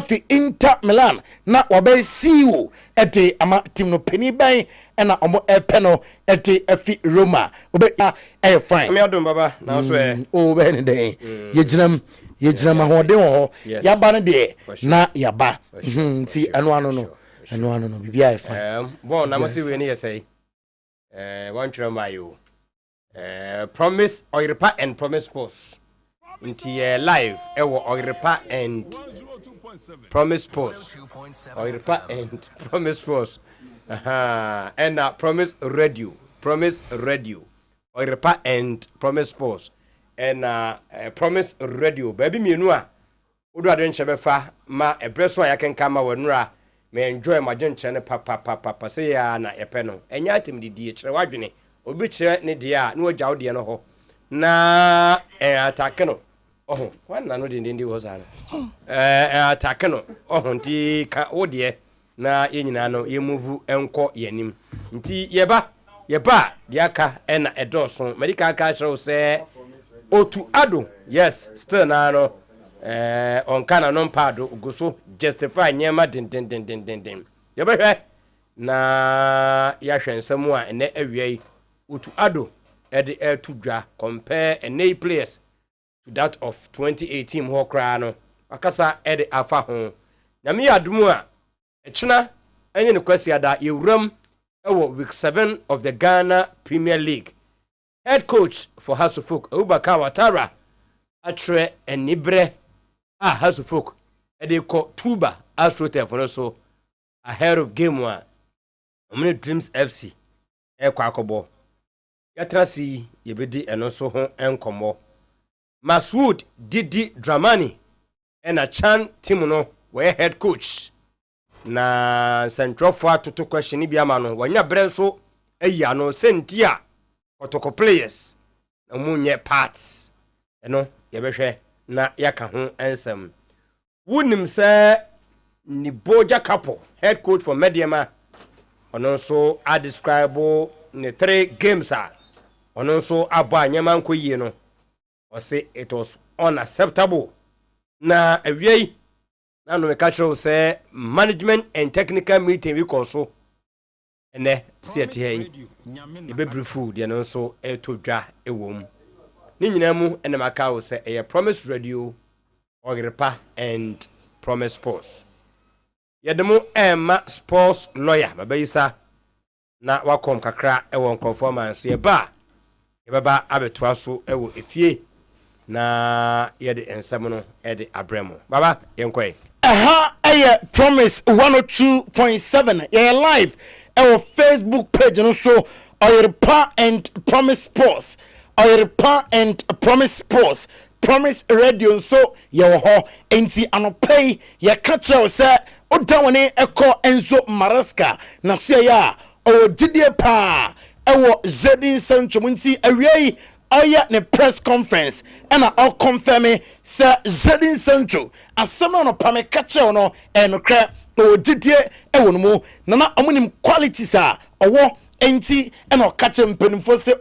afi Inter Milan na wabe CEO ete ama team no penny ban ena omo epeno ete afi Roma obe fine me adom baba na so o be ne den yegyinam ahoden ho yaba ne de na yaba ti eno no bibia fine bon na mo se we ne yesai one try my you promise Oiripa and promise post into live ewo Oiripa and promise post Oiripa and promise post and promise radio Oiripa and promise post and promise radio baby mienu a odo ade nche befa ma ebreso ya kenka wanura me enjoy my gentle papa say ya na epe no enya atem didi kire wadwene obi kire ne de a na ogya wode no ho na attack no oh wana no dindi wo sa attack no oh nti ka wode na yenyina no ye move enko yanim nti yeba de aka na edoso medical ka kire se otu ado yes still na no on kana non pado uguso justify nyema den yebehwe na ya hwensemu a ene awiei otu ado ede to dwa compare ene players to that of 2018 ho kra no akasa ede afa ho nyame yadumu a echina enye ne kwasi ada yewuram ewo week 7 of the Ghana Premier League. Head coach for Hasufuk Abubakar Watara atre enibre Hasufuk ede ko Tuba Astrote for so ahead of game 1 omne Dreams FC kwa akobo yatrasi yebedi eno so ho enkomo Maswood Didi Dramani ena Chan team no we head coach na central for to question bi ama no wanya bre so eya no sentia otoko players na munye parts eno yebehwe na yaka ho ensem wunim se ni boja couple head coach for Mediama ono so a describe ne 3 games a ono so aba nyama nkoyie no o say it was unacceptable na awiei na no ka kire say management and technical meeting we call so ene siete hey ebebri food ye no so etodwa ewom ni nyina mu ene maka wo say e promise radio Oiripa and promise sports yedemu emma sports lawyer babayisa na wakom kakra ewon conformance ye ba yebaba abetwa so ewo efie na yede ensem no ede abremo baba yenkoi promise 102.7 ye live our Facebook page no so Oiripa and promise sports Oiripa and promise sports promise radio so ye ho enti anopay ye catch you say odawone eko Enzo Maraska na so ya o didie pa ewo Zedin Sancho nti awiei oya ne press conference and all confirm say Zedin Sancho asema no pa me catch you no enokra o didie ewo no mu na omunim qualities a owo enti eno kache mpenimfo se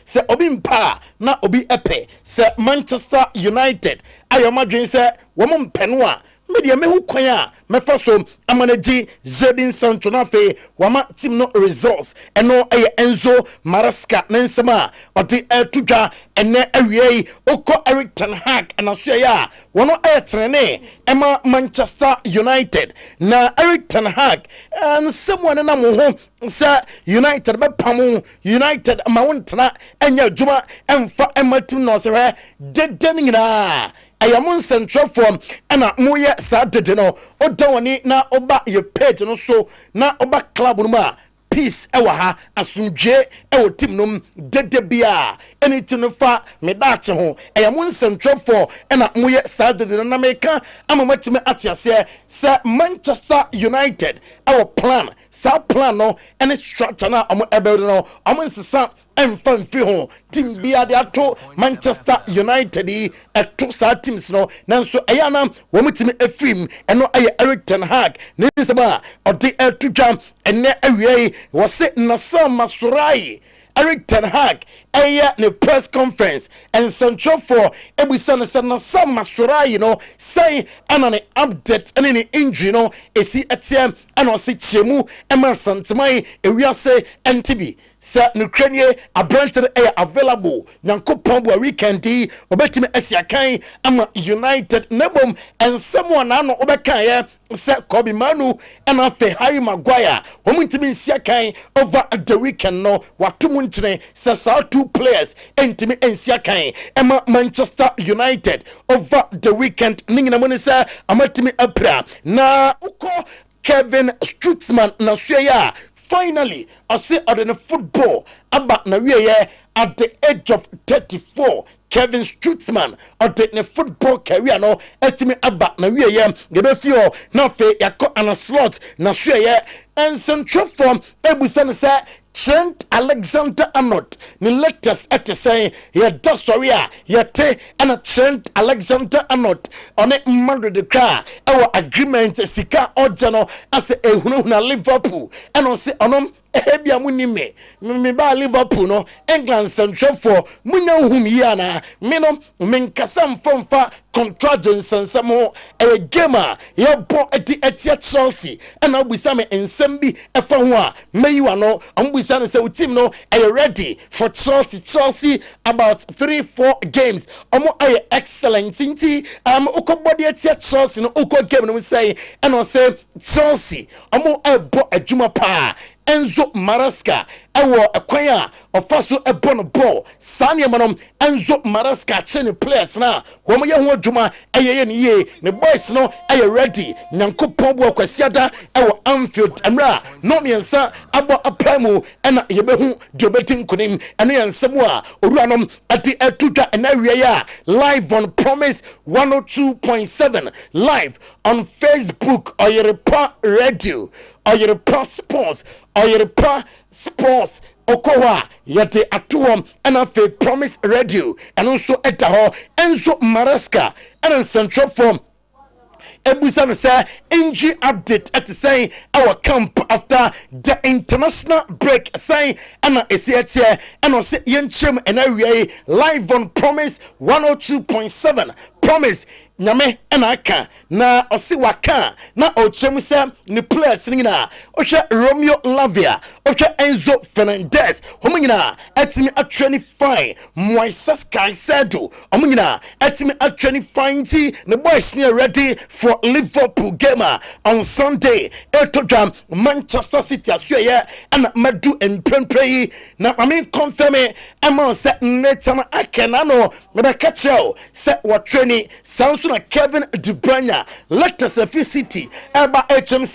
se obi mpa na obi epe se Manchester United ayomadwen se wo mpeno a media mehu kwan a mefa so amanaji Zedin Sancho na fe wama team no results eno Enzo Maraska nensema oti etudwa ene awiei oko Eric ten Hag anaso ya wono trene ema Manchester United na Eric ten Hag and someone na mo ho sa United be pamu United ma wontena enya djuma emfa ema team no se he dedenina ayamun central form ana moye sa dede no odawoni na oba ye page no so na oba club no ma peace ewa ha asumdwe ewo team no dede bia anything no fa me dache ho ayamun central form ana moye sa dede no na meka amamatime atiase se Manchester United our plan sa plan no any structure na omo ebe no omo nsesa emfa mfi ho team bia de ato Manchester United eto sa teams no nanso eyana wo mutimi efim eno aye Eric ten Hag nisema odi etudwa ene awiei wo se nasa masurai Eric Ten Hag ne press conference and central for ebusana sana some masura say and an update and any injury esi etiem and osi chemu ema santimai ewiase NTB sa nukrenie abranted available nyankopon bo weekend obetime asiakan ama United nebom and someone ano obeka say Kobe Manu and afe Harry Maguire homintimi siakan over the weekend no watumuntene say two players intimi ensiakan ema Manchester United over the weekend ningina money say amatimi apra na uko Kevin Stutzman na suya finally I say the football about na we at the age of 34 Kevin Stutzman at the football career no etimi about na we gebe fio na fe yako ana slot na suya and central form ebusan say Trent Alexander-Arnold ni latest at say ya da story ya te and Trent Alexander-Arnold on it mando de cry our agreement sika ojano as a hunu Liverpool and on say onom ehebia munime me ba Liverpool no England central for munya hum yana minom menkasam fonfa contract nsensamo e gamer ya bo etia Chelsea and obisa me ensem bi efa ho a meyiwa no ombisa ne say team no are ready for Chelsea about 3-4 games omo are excellent inti ukobodi etia Chelsea no uko game no say and on say Chelsea omo e bo adwuma pa Enzo Maresca ewo ekwanya ofaso ebono ball sane manom Enzo Maresca chene players na wo ye ho adwuma eyeye ne ye ne boys no are ready nyankopon bo akwasiada ewo Anfield amra no miensa abo apamu ena yebehu diobetin kunim eno yansemu a oruanom ati etuda enawie ya live on Promise 102.7 live on Facebook Oyerepa Radio Oyerepa Sports Oyerepa Sports Okowa yate atuom and afe Promise Radio and also etaho Enzo Maresca and central form Ebusan say injury update at saying our camp after the international break saying and esia and say yenchem and area live on Promise 102.7 Promise nyame enaka na osi waka na ochemu se ni players nyina ohwe Romeo Lavia ohwe Enzo Fernandez homunyina atimi atwani fine Moises Caicedo homunyina atimi atwani fine ti the boys near ready for Liverpool game on Sunday etodam Manchester City asuye and madu emprempre na confirm am say netama akena no me catch you say what training sounds like Kevin De Bruyne Leicester City eba HM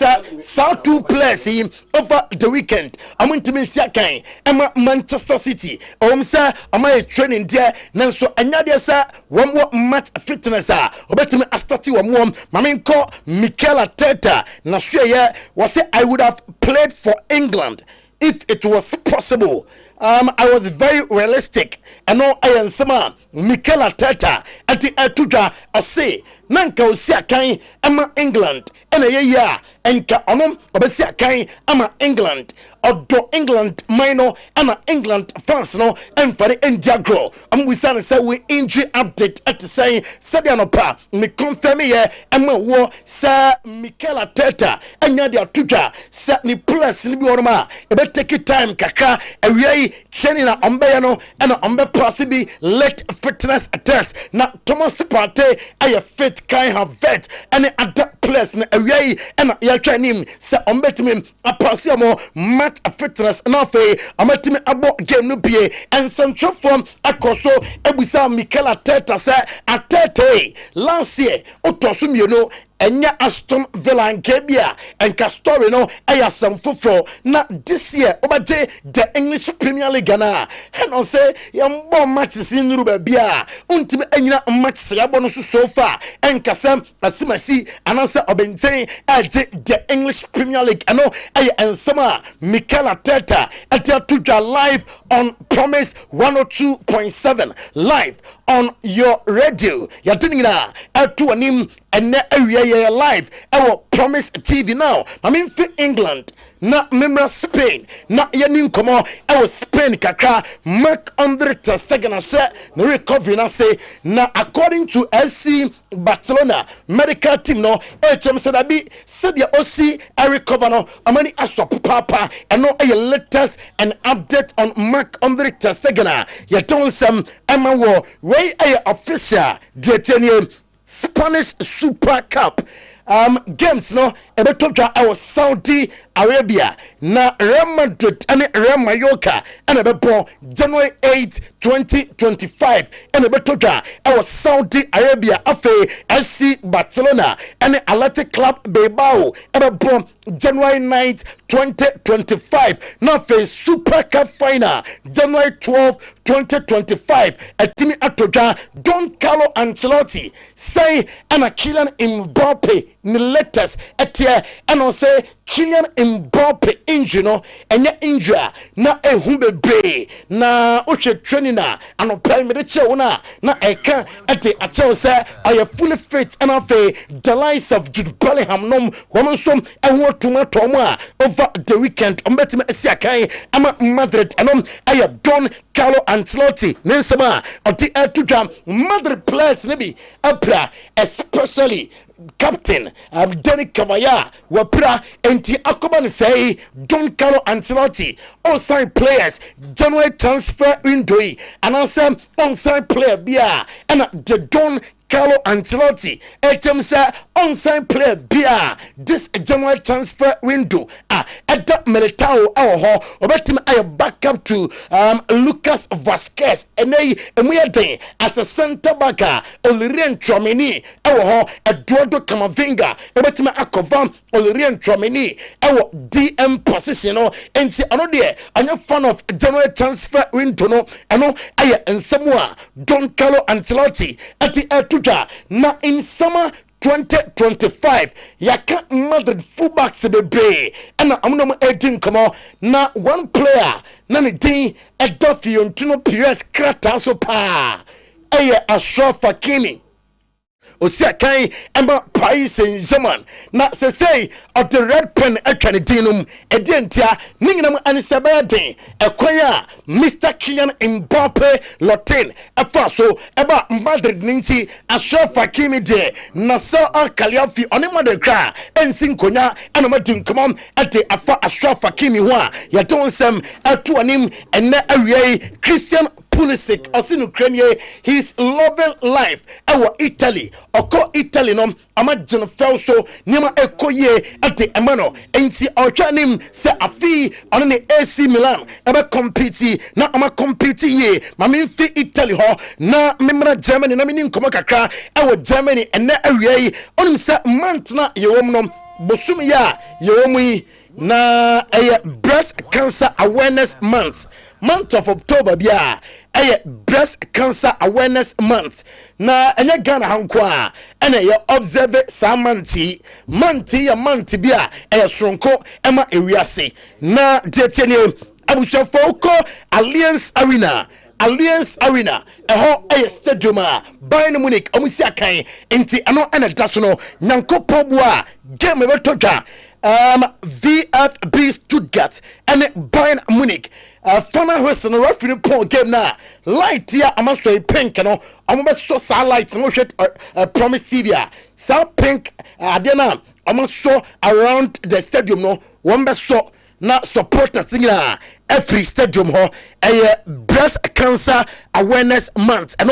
South two players over the weekend amunti siakan ema Manchester City say am training there nanso anyade sa one match fitness obetimi astati wom maminko Mikel Arteta na suye was say I would have played for England if it was possible. I was very realistic and no I am sama Mikel Arteta at the Etuda I say nanka osia kan ama England ena ye enka onom obesia kan ama England odo England minor ama England fans no emfare endiagro amwisane say we injury update at say said anopa me confirm ye ama wo sa Mikel Arteta anya dia tuga sa ni plus ni bi oroma e be take time kaka awie cheni na ombe no ena ombe possibly let fitness test na Thomas Partey aye fit kind have vet and other players na awie ena ya twanim se ombetimi apase mo match fitness na fe amatimi abo game no bie and central form akoso ebusa Mikel Arteta se Arteta last year otoso mieno enya Aston Villa nkebia enka story no eya sam foforo na this year obaje the English Premier League na and on say yambo matches in ruba bia untime enyina matches ya bono so far enka sam asimasi anansa obenten aje the English Premier League ano eya ensama Mikel Arteta to live on Promise 102.7 live on your radio yadinina atu anim and area live our Promise TV now I mean for England na memra Spain na yeni nkomo e Spain kakra Mark Andre ter Stegen ase na recovery na say na according to FC Barcelona medical team no HM said abi said ya osi a recover no amani aso papa and no a latest and update on Mark Andre ter Stegen ya don some Emma wo way a official detaining Spanish Super Cup games no ebetotwa I was Saudi Arabia na Real Madrid and Real Mallorca and ebebo January 8 2025 and ebetotwa I was Saudi Arabia afe FC Barcelona and Athletic Club Bilbao ebebo January 9 2025 na fe Super Cup final January 12 2025 atimi atotwa Don Carlo Ancelotti say and a Kylian Mbappe ni letters etie and say Kylian Mbappe injury no enya injury na ehu bebre na ohwe training na anopel me de che na eka ete ache say I fully fit and afa the likes of Jude Bellingham nom womensom ehu tomato mo a over the weekend ombetime asiakan ama Madrid enom aya Don Carlo Ancelotti nensema oti atudwa Madrid players ne bi apra especially captain Danny Cavaya wapra enti akoba say Don Carlo Ancelotti on sign players January transfer window and also on sign player bia and the Don Carlo Ancelotti HM say on sign player bia this January transfer window at that Militao ho obetim ay back up to Lucas Vasquez and we as a center back Olirien Tchouameni ho Eduardo Camavinga obetim akovam Olirien Tchouameni DM position no enti ano de anya fan of January transfer window no ano ay ensemua Don Carlo Ancelotti ati na in summer 2025 yaka Madrid fullbacks bebre and amuno edin komo na one player na ne din Edofio Ntino Pires krata so pa eye Ashraf Hakimi Osia kai emba Paris Saint-Germain na se say of the red pen atwane dinum edientia ninginam anisaba den ekoya Mr. Kylian Mbappe Lotin afa so eba Madrid ninti Ashraf Hakimi de Nasser Al-Khelaifi onema de kra ensin konya anamadi nkomam ate afa Ashraf Hakimi ho a ya don sem atu anim enne awie Christian Pulisic osinu Ukraine his loving life ewo Italy oko Italy no amagin fel so niema ekoye ate emano enti otwanim se afi on ne AC Milan ebe compete na ama compete ye mamimfi Italy ho na memra Germany na mini nkomo kakra ewo Germany enne awie onim se month na yewom no bosum ya yewomu na breast cancer awareness month of October bia breast cancer awareness month na enye Ghana hanko a ene ye observe samanti ya month bia sronko ema ewiase na detene abusafo ko Alliance Arena eho stadium a Bayern Munich omusi akan enti ano ena daso no nyankopon bo a game betodwa VfB Stuttgart and Bayern Munich. Final whistle referee point game na light here amaso pink no omo so sa light no hwet promise TV sa pink adena omo so around the stadium no one be so na supporters na every stadium ho breast cancer awareness month and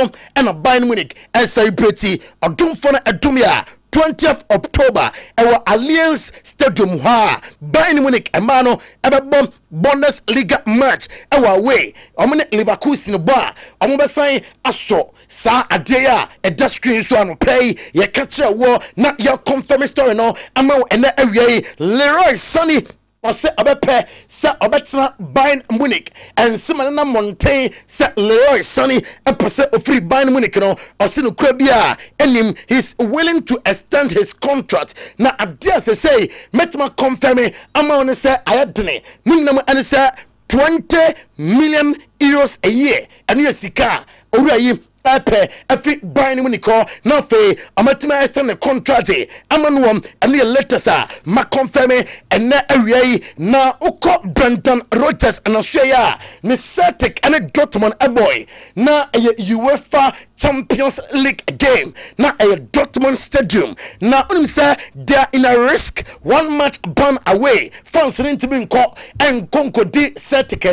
Bayern Munich celebrate odumfo na edumia 20th October our Alliance Stadium ha Bayern Munich emano ebebom Bundesliga match our way omne Leverkusen ba omo be sign aso sa adeya eda screen so ano pay ye catch wo na your confirm story no ama ena awie Leroy Sané ose obepe se obetna Bayern Munich and simana Montaigne se Leroy Sané epose ofri Bayern Munich no ose no kwabia enim he's willing to extend his contract na adia se say metma confirm ama on se ayadene ninam an se 20 million euros a year and you sika owura yi epe efi buying money call no fe amatima extend the contract amanuom and the letters ma confirm and na area na uko Brendan Rodgers and Australia ni Celtic and Dortmund a boy na UEFA Champions League game na Dortmund Stadium na say they are in a risk 1 match ban away fans need to be in court and Conco di Celtic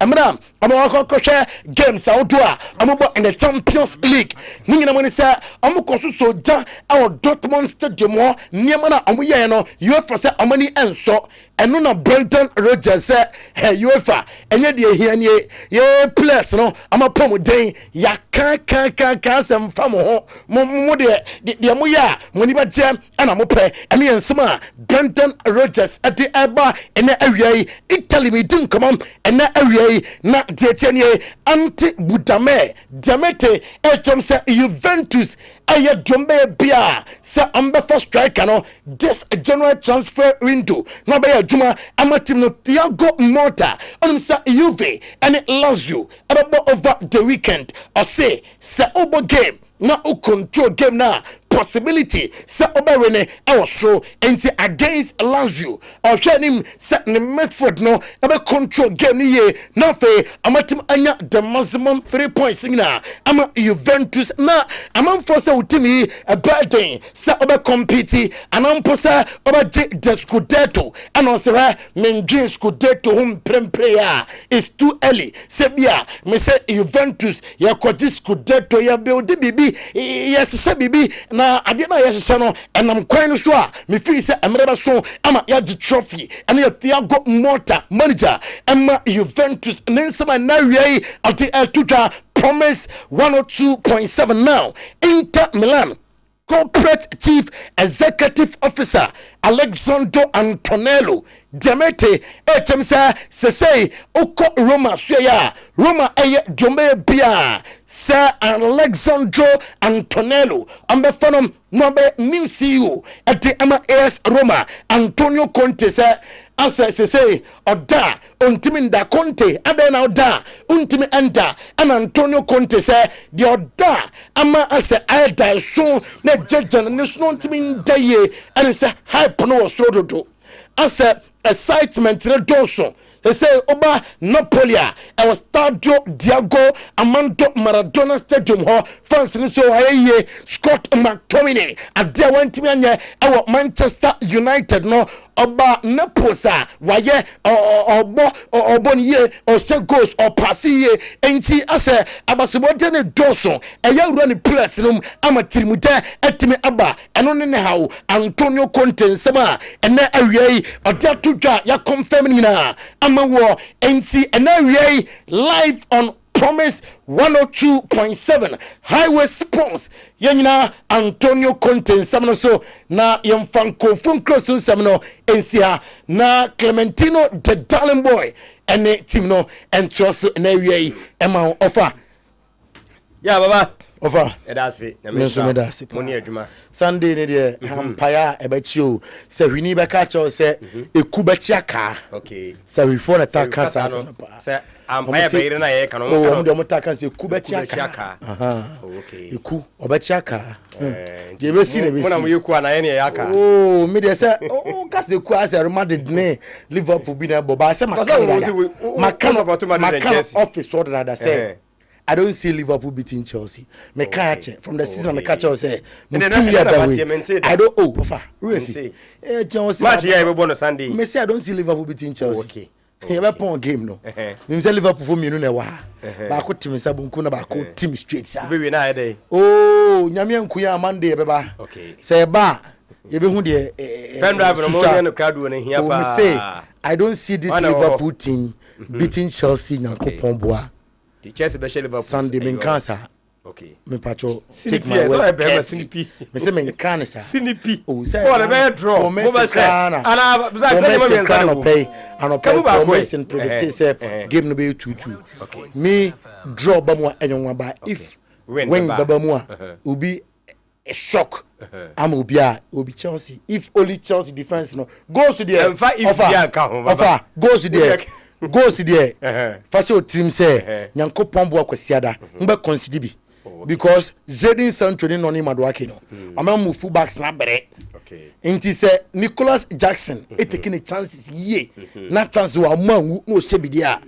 amra amako share games outdoor ambo in the Champions League ningi na money say amko so ja our Dortmund Stadium ho niema na amuye no UEFA say amani enso eno na Brendan Rodgers say UEFA enye de hianie ye plus no amapom den ya kan sem fam ho mo de amuya moni ba jam ana mo pe ene ensema Brendan Rodgers at the eba ene awiai Italy mi dun come on ene awiai na de tianie anti budame demete echem say Juventus aye dombe bia say ambefa striker no this general transfer window na be adwuma amatim no Thiago Motta onum say Juve and Lazio about over the weekend or say obo game na o control game na possibility say oberene so enti against Lazio or him set the Medford no ebe control game ni ye na fe amatim anya the maximum 3 points na ama Juventus na amam for say utimi a bad thing say obe compete anampo say obe the Scudetto and on say menjin Scudetto home prayer is too early say bia me say Juventus ya kwaji Scudetto ya build bibi yes say bibi na ade na yesese no enam kwan no so a me fi se emreba so ama ya di trophy ene ya Thiago Motta manager ama Juventus nensema na wiei ade atutwa Promise 102.7 now Inter Milan corporate chief executive officer Alexandro Antonello Demete echemsa sesei oko Roma suya Roma eye jombe bia Sir Alexandro Antonello ambefanom no be new CEO at the AS Roma Antonio Conte say asa sesei oda untimi nda Conte ada na oda untimi enda and Antonio Conte say the oda ama asa ada so na jejan ne so untimi ndaye and say hype no osrododo asa excitement ne doso. They say Oba Napolia, our Stadio Diego Armando Maradona Stadium ho fans ni so aye Scott McTominay ade wantimi our Manchester United no Oba Naposa waye obonye or say goals or passiye enti ase abasubode ne doso eya wura ni press no amatirimuda etimi aba eno ne hawo Antonio Conte nsema ene awiei ode atudwa ya confirm ni na amawo enti ene awiei live on Promise 102.7 Highway Sports yenyina Antonio Conte nsam no so na yemfanko funkroso nsam no ensia na Clementino the darling boy ene team no entroso na wiei ema offer ya baba offer edase na medase moni adwuma Sunday ne de hampaya ebachio se hwini beka cho se ekubachiaka okay se we for na taka sasa se ampaya beire na ye kanu mo de mo taka se ekubachiaka okay eku obachiaka je be si ne be si mo na mo yeku ana ye ne yaka me de se ka se ku ase Madrid ne Liverpool bi na boba se makano office order that say I don't see Liverpool beating Chelsea. Me catch from the season. Me catch say I don't. Oh, offer. Really? Chelsea. Match here we born on Sunday. Me say I don't see Liverpool beating Chelsea. Okay. He ever pon game no. Me say Liverpool for me no na wa. Ba ko team say bunku na ba ko team straight sa. Be we na dey. Oh, nyame ankuya Monday be ba. Okay. Say ba ye be hu de fan drive no mo no crowd no here pa. Me say I don't see this Liverpool team beating Chelsea nyankopon boa. The Chelsea be Liverpool Sunday men cancer. Okay. Me pacho take my words. Sinipi. Me say men cancer. Sinipi. Oh, say oh the better draw. Mo be say ana. Ana be say me me pay. Ana pay promise and predict say game no be 2-2. Okay. Me draw ba mo enyon ba if win baba mo obi a shock. I'm obi Chelsea. If only Chelsea defense no goes to the offer goes to the goes there. First your team say Nyankopon bo akwasiada. Mbe consider bi. because Zedin Sancho ni noni maduake no ama mu full backs na bere nti se Nicholas Jackson taking the chances ye na chance wa manwu no sebidi a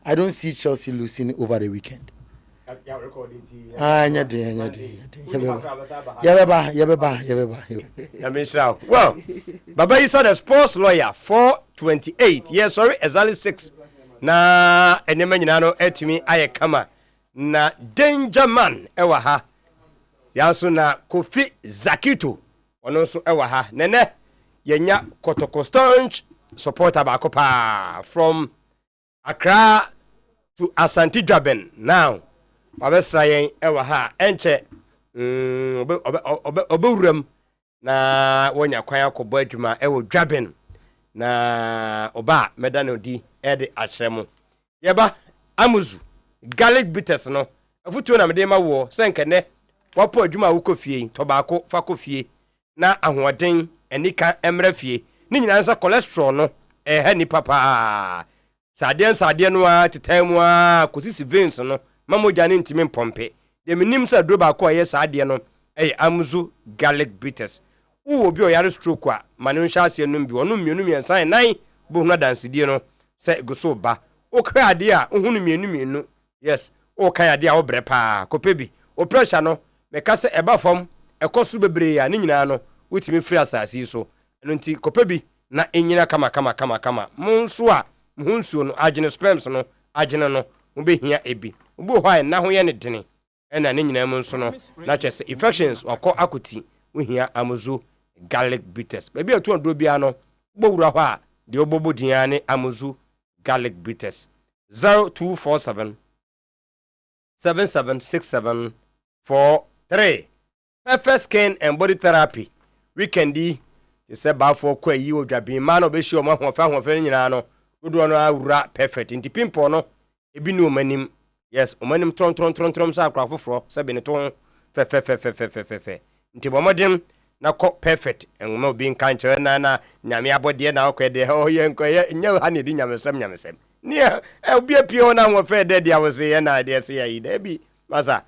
I don't see Chelsea losing over the weekend. Well, Baba Isa the sports lawyer 428. Yes, sorry, exactly 6. Na enema nyina no etimi aye kama na danger man ewa ha. Yanso na Kofi Zakito ono so ewa ha. Nene yenya Kotoko Stonch supporter ba pa from Accra to Asante Dwaben now. Wabesra yen ewa ha enche obewuram na wonya kwan akobọ adwuma ewo Dwaben na oba medano di ede ahyeremu yeba amuzu garlic bitters no afutuo na mede ma wo senkene wapo adwuma wukofie tobako fa kofie na ahoden enika emra fie ni nyina nsa cholesterol no ha ni papa sade no a tetamu a kosisi veins no mamoja ne ntimi mpompe de menim sa dro ba ko ye sade no amuzu garlic bitters wo obi o yare stroke a manu hya ase no bi ono mienu miensan nan bo hu dance die no se goso ba o kra ade a ohunu mienu yes o kan ade a wo bre pa kopebi o pressure no me ka se eba fom ekoso bebre ya ne nyina no wutimi free asase so eno nti kopebi na enyina kama monso a muhunsuo no agene sperms no agene no mo behia ebi obo hwa na ho ye ne dene ena ne nyina monso no na chese infections wakọ akoti wohia amuzu garlic bitters baby otu ndro bia no gbowura hɔ a de obobo dia ne amuzu garlic bitters 0247 776743 perfect skin and body therapy weekendi te se ba for kwa yi odwaben ma no be shi o ma hofa nyina no dodo no awura perfect nti pimple no ebi ni omanim yes omanim tron sa akra foforo se be ne to fe nti bomodem na ko perfect enwoma obi nka nkyere na nyame abode na akwede ho ye nkoye nya ha ne di nyamesem ni obi apio na hofa de dia wose ye na de se yi da bi masa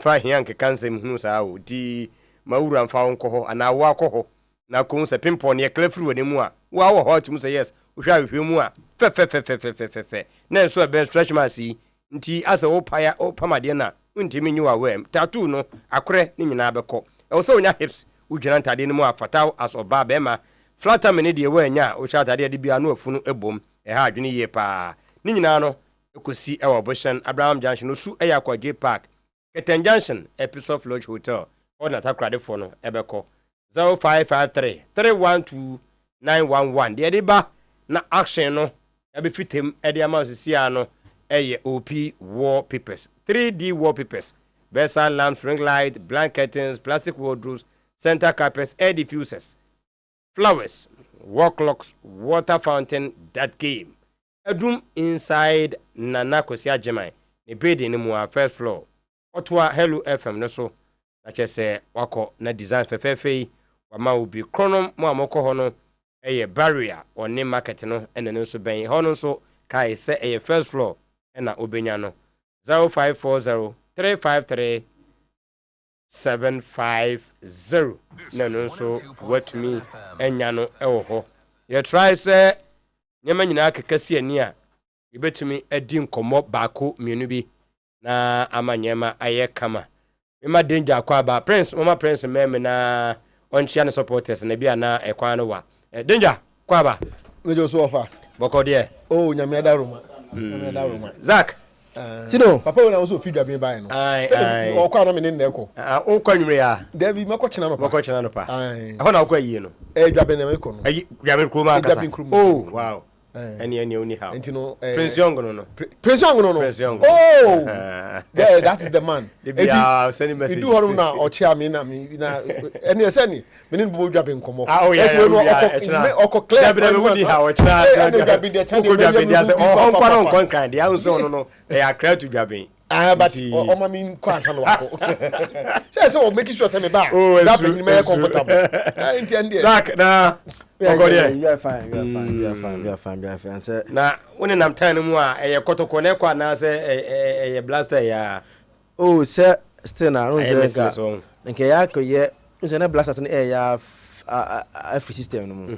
fa hian ke kansem hunu sa o di mawura mfa wonko ho ana wo akoho na ko se pimple ne klefru woni mu a wo wo hot mu se yes wo hwa hwe mu a fe na so be stretch masi nti asa wo paya o pamade na untimi nyi wa wem tattoo no akore ni nyina abekọ e so onya hips ugina ntade no mu afata as oba be ma flatter me ne de we nya o cha tade de bia no afunu ebom e ha adwene ye pa ni nyina no ekosi e wo Boshan Abraham Junction su e yakwa J Park Keten Junction Episode Lodge Hotel ona takrade fo no ebekọ 0553 312 911 de ba na action no e be fitem e de amausi ano OP wallpapers 3D wallpapers Versa lamps, ring light, blank curtains, plastic wardrobes, center carpets, air diffusers, flowers, wall clocks, water fountain, that game. A room inside Nana Kosia Jemai, a bed in the first floor. Otwa Hello FM, no so. I just say, wako na design for Fefe, wama will be chronom, moko hono, a barrier or name market no, and then also bang hono so, kai say a first floor, and a obenyano 0540 353 750 no so what me enyano ewo ho ye try say nyema nyina akekase ani a yebetumi adi nkomo baako mienu bi na amanyema aye kama ema danger akwa ba prince mama prince meme na onchia ne supporters na bia na ekwan no wa danger kwa ba mejo so ofa boko de oh nyame adaruma nyame adaruma Zach Tino, papa when I was so feed up by no. O kwa na me ne ko. O kwa nwure ya. David mako chena no pa. Mako chena no pa. Ho na kwa yi no. Dwabe na me ko no. Dwabe ko ma kasa. Oh, wow. Any only how. Ntino Prince Young no. Prince Young no. Prince Young. Oh. Yeah, that is the man. Enti send message. You do horum na o chia me na eni send me ni bo dwabe nkomo. Oh yeah. Oko clear. Dwabe na wudi ha o chia. Dwabe de cha. Dwabe de say o nkwa no nkon kan de ya so no e akra to dwabe. But o ma min kwa san wako. Say o make sure say me ba. That be me comfortable. Enti ande. Zach na You are fine. Say na woni nam tan mu a eye kotoko na kwa na say eye blaster ya. Oh, sir, still na no say nke ya ko ye nse na blasters na ya free system no mu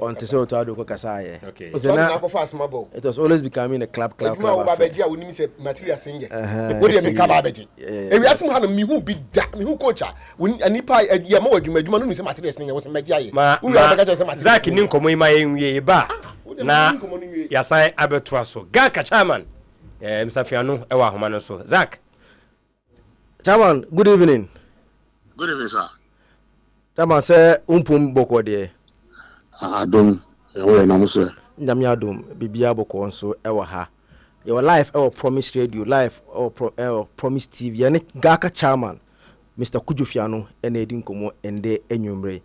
on to say to ado ko kasa ye so na go fast mabo it was always becoming a club you know ba beji a woni say material singe wo dey me ka ba beji e wi asim ha no mi hu bi da mi hu coach a anipa ye ma wadwuma no mi say material singe wo say meji aye wo wi aba ka say material Zaki nin komo ima ye nwie ba na yasan abeto aso ga ka chairman msafiano e wa homa no so Zak chairman good evening sir. Chairman say umpum boko de Adom we na muso nyame adom bibia boko nso e wa ha your life our promise radio life our promise tv and gaka chairman Mr. Kujufiano ene edi nkomo ende enwumre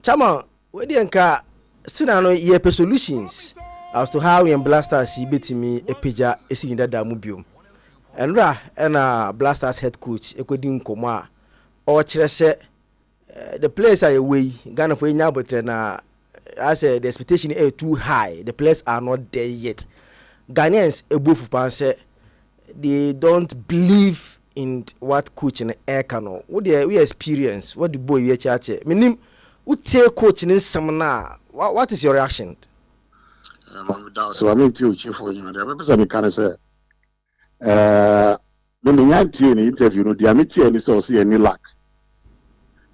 chairman we dey nka sina no ye solutions as to how we blasters betimi epeja esinda da mu biom enra ena blasters head coach ekodi nkomo a o kire se the players are away Ghana for nya botre na I say the expectation is too high. The players are not there yet. Ghanaians above pan say they don't believe in what coach and air cano. What we experience, what the boy we chache. Meaning, who take coach in some na? What is your reaction? So I mean to chief for you. The person can say when the interview no the amity any so see any lack.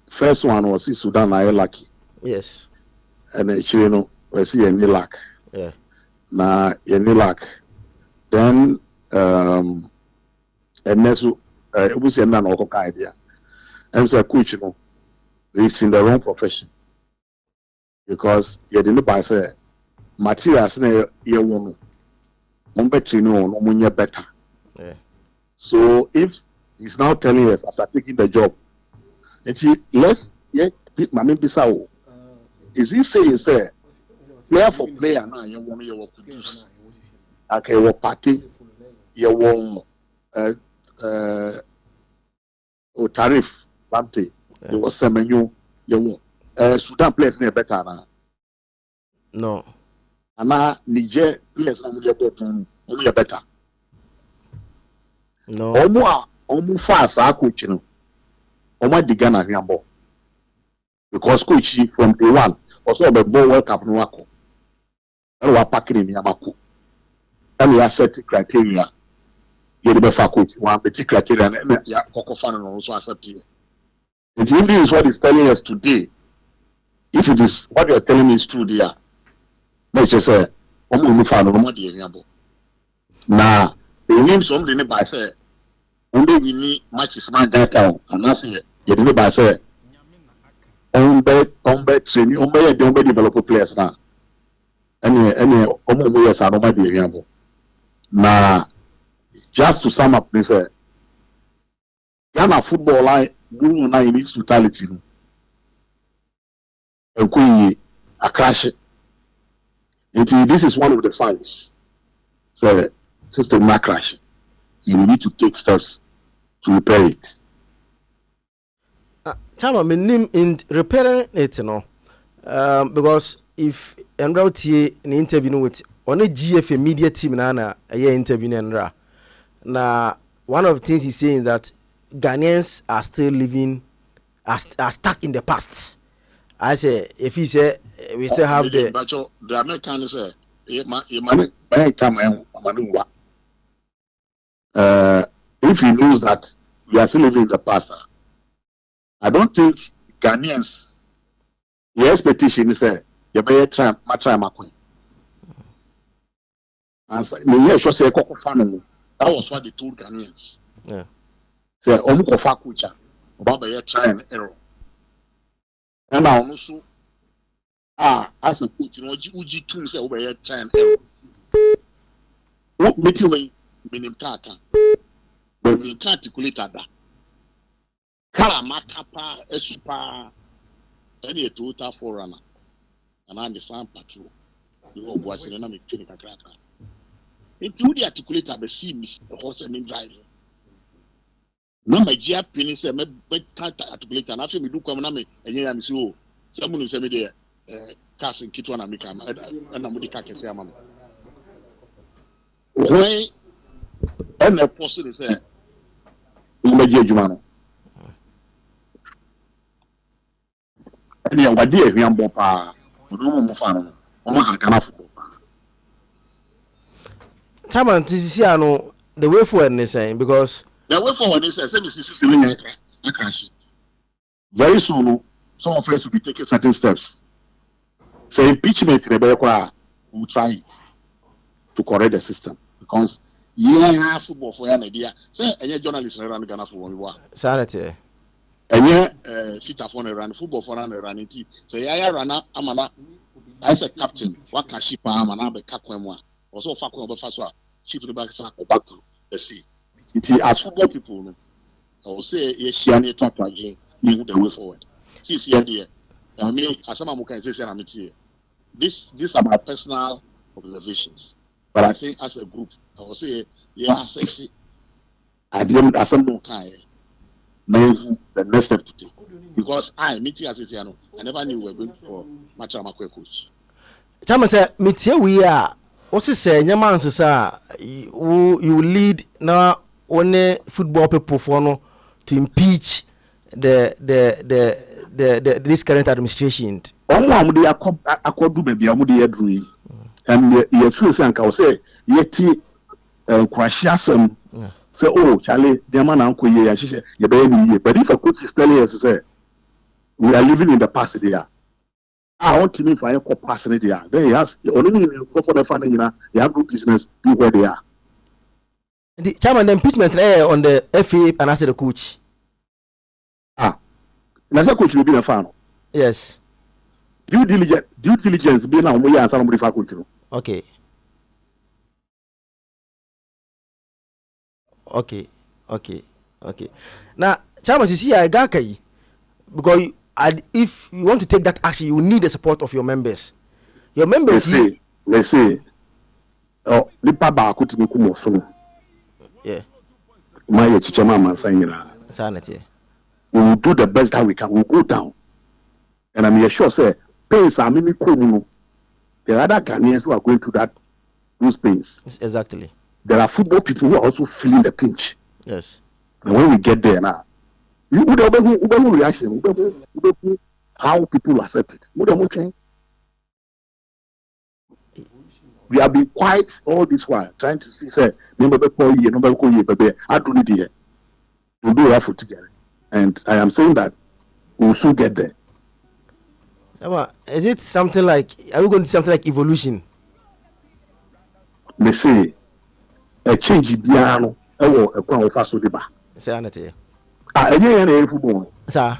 First one was see Sudan I lucky. Yes. And Chino we see any lack. Yeah. Na any lack. Then and nesu we see na no idea. And say coach no is in the wrong profession. Because you didn't buy say materials na ye won no better no no better. Yeah. So if he's now telling us after taking the job, let's Mami Bissau. Is he saying, say, player for player now, you want to produce? Okay, what party? You want tariff, Bamte, you want Semenyo, you want Sudan players near better now. No. And now Niger players are better. No. Omu fast, I coach you. Oma di Ghana hiambo because coach from day one also be ball World Cup no wako and we packing ni amako and we set criteria you the befa coach one beti criteria and ya koko fan no also accept it. It is what is telling us today. If it is what you are telling me is true there, make sure say omu no fan no mo di hiambo na the name somebody by say onde we need matches na data and I say you didn't buy say on bet training on bet develop players now any omo years are normal dey here na just to sum up this say Ghana football line do na in its totality no enkoyi a crash until this is one of the signs so system na crash you need to take steps to repair it. Chama menim in repairing it no because if Enra tie an interview with on a GFA media team na a year interview Enra na one of the things he's saying is that Ghanaians are still living are stuck in the past. I say if he say we still have the American say if he knows that we are still living in the past, I don't think Ghanaians, the expectation is that you better try my queen. And so, that was what they told Ghanaians. Yeah. Say, Omuko Fakucha, Baba, you try and error. And I also, as a coach, you know, Uji Tum say, over here, try and error. What meeting meaning Tata? But we can't articulate that. Kalamakapa, Esupa, any Toyota Forerunner, and I'm the San Patrol. You know, was in a clinical cracker. Into the articulator, the sea, the horse and driver. No, my dear penny said, but can't articulate, and after me do come on me, and yeah, I'm so. Someone who sent me there, casting Kitwana Mikam, and I'm with the Kaka Saman. Why, and the person is there. umeje adwuma no ene ya wade ahwiambo pa odo mo fa no omo hankana football Chairman, this is no the way forward is saying because the way forward is say me sisi we nya crash very soon no, some of us will be taking certain steps. So impeachment Rebecca will try it to correct the system because yeah football for an idea. Say any journalist run Ghana football. sanity. Any fit for run football for an run it. Say yeah runner amana as a captain. What can ship amana be kakwemwa. Also fakwa be faswa ship the back to the sea. It is as football people no. I will say yes shani to again the way forward. This year I mean as I'm say these are my personal observations. But I think as a group, I will say, yeah, sexy. I didn't as some more kind. Know the next step to take. Because meeting as Ciano, I never knew we were going for Machamakwe coach. Chama say, meet we are. What's it say? Your man says, you lead now only football people for no to impeach the this current administration. Omo dey akodu baby amudi yedru and you feel say anka say yeti kwashiasem say oh Charlie the man anko ye ya hihye ye be ni ye but if a coach is telling us say we are living in the past there I want to me for a pass in there then he has only go for the fan you have no business be where they are the chairman the impeachment on the FA and as the coach na say coach will be a fan. Yes. Due diligence be na omo ya answer no faculty no. Okay. Now, Chairman, you see, I got because if you want to take that action, you need the support of your members. Your members. Let's say, oh, nipa ba akutimi kumo so. Yeah. My chichama man saying Sanity. We will do the best that we can. We'll go down. And I'm sure, say, pains are many cool. There are other Ghanaians who are going through those pains. Exactly. There are football people who are also feeling the pinch. Yes. And when we get there now, you would have reaction, how people accept it. We have been quiet all this while, trying to see, say, number call ye, but I don't need it. We'll do effort together. And I am saying that we'll soon get there. Is it something like, are we going to something like evolution? They say a change piano or a crown of faso deba. Sanity. A football. Sir.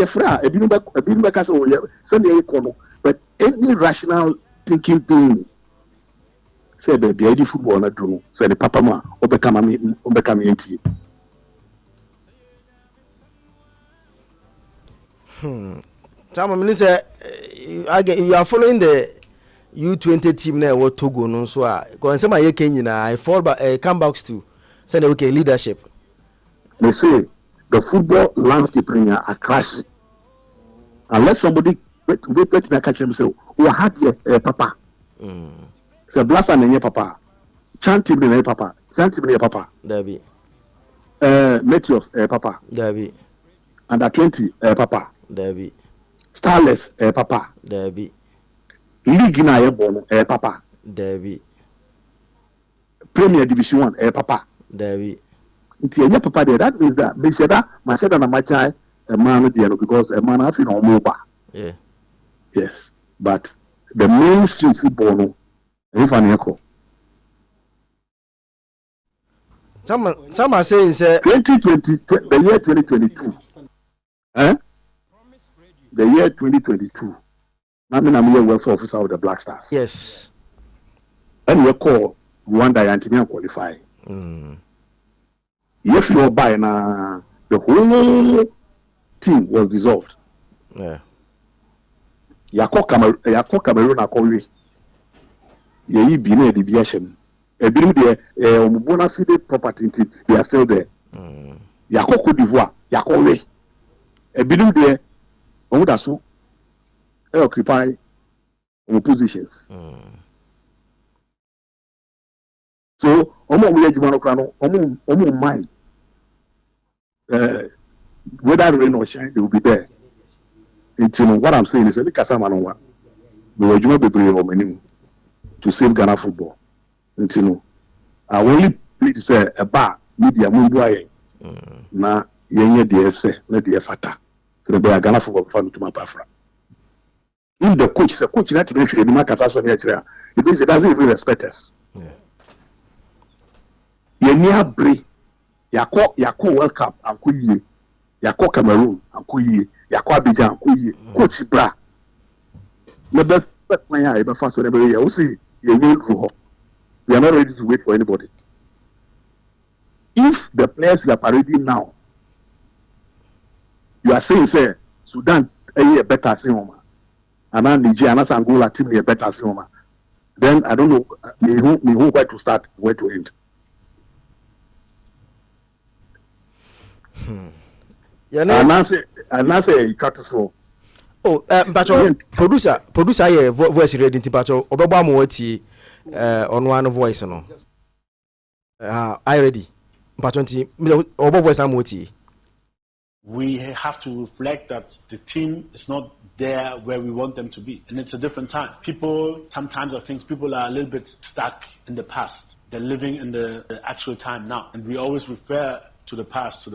Fra, a bit back as Sunday corner, but any rational thinking being said that the idea football not true, said the papa ma or become empty. Some minister, you are following the U20 team now. What Togo no so because some are Kenya. I fall back, come back to say okay leadership. They say the football landscape are crashing unless somebody wait to catch himself. Who had papa? So blast and papa, chanting in papa, chanting in papa. There be. Meteors papa. There be. Under 20 papa. There be. Starless papa. There be. League na airborne papa. There be. Premier Division 1 papa. There be. It's a papa there. That means that me sheda na machai a man there because a man has no mobile. Yeah. Yes. But the mainstream football no if an echo. Some are saying say 2020 the year 2022. The year 2022. I'm a welfare officer of the Black Stars. yes. And we call Rwanda Antimian qualify. If you're by now, the whole team was dissolved. Yeah. Yako Cameroon akọwe. Ye bine the biation. A bit there, bona fide property, they are still there. Yako Cote d'Ivoire, Yakowe. A bit there, Omudasu, occupy positions. So, Omo we Jumano Krano, Omo mind. whether rain or shine, they will be there. It's, what I'm saying is, every Casamanoa, we were doing the to save Ghana football. I only plead to say a bar, media, mumbai, na yenye DFC, let the fata. So the Ghana football fan to my pafra. If the coach not to be the Macasasa nature, it means it doesn't even respect us. Yenya Bri, Yako World Cup, and Kuyi, Yako Cameroon, and Kuyi, Yako Abidjan, Kuyi, Coach Bra. The best player ever fast for every year. We see Yenye. We are not ready to wait for anybody. If the players we are parading now, you are saying, say, Sudan a better cinema, and then Nigeria and Angola team a better cinema, then I don't know me who where to start, where to end. And I say you cut us off. Oh, producer, yeah, voice ready to Pacho, Obama on one voice, no. I ready. We have to reflect that the team is not there where we want them to be, and it's a different time. People sometimes I think people are a little bit stuck in the past. They're living in the actual time now, and we always refer to the past,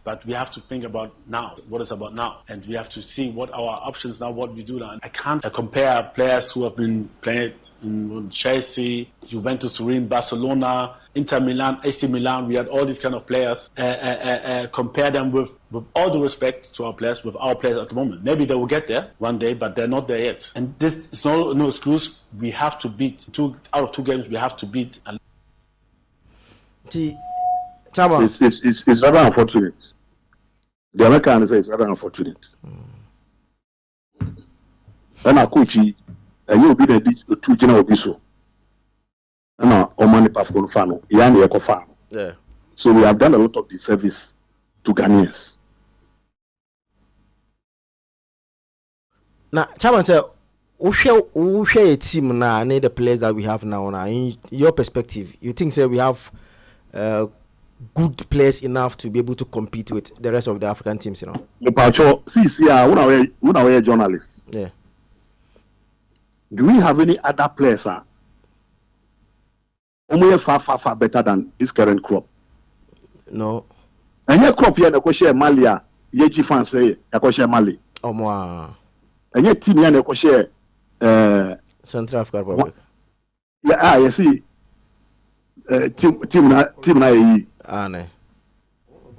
but we have to think about now, what is about now, and we have to see what our options now, what we do now. I can't compare players who have been played in Chelsea, Juventus, Turin, Barcelona, Inter Milan, AC Milan. We had all these kind of players. Compare them with all due respect to our players, with our players at the moment. Maybe they will get there one day, but they're not there yet. And this is no excuse. We have to beat out of two games. We have to beat. It's rather unfortunate. The Americans say it's rather unfortunate. And our coach, and you will be the two general biso. And our Omani Pafon Fano, Yani Eko Fano. Yeah. So we have done a lot of disservice to Ghanaians. Now, Chairman said, who share a team now, and the players that we have now. In your perspective, you think say we have good players enough to be able to compete with the rest of the African teams, you know? When are journalists? Yeah. Do we have any other players? Far better than this current crop. No. And your crop here, the share Malia, Yeji fans say, I share Mali. Oh, moi. And your team here, the share Central African Republic. Yeah, you see, team na. Ah, no.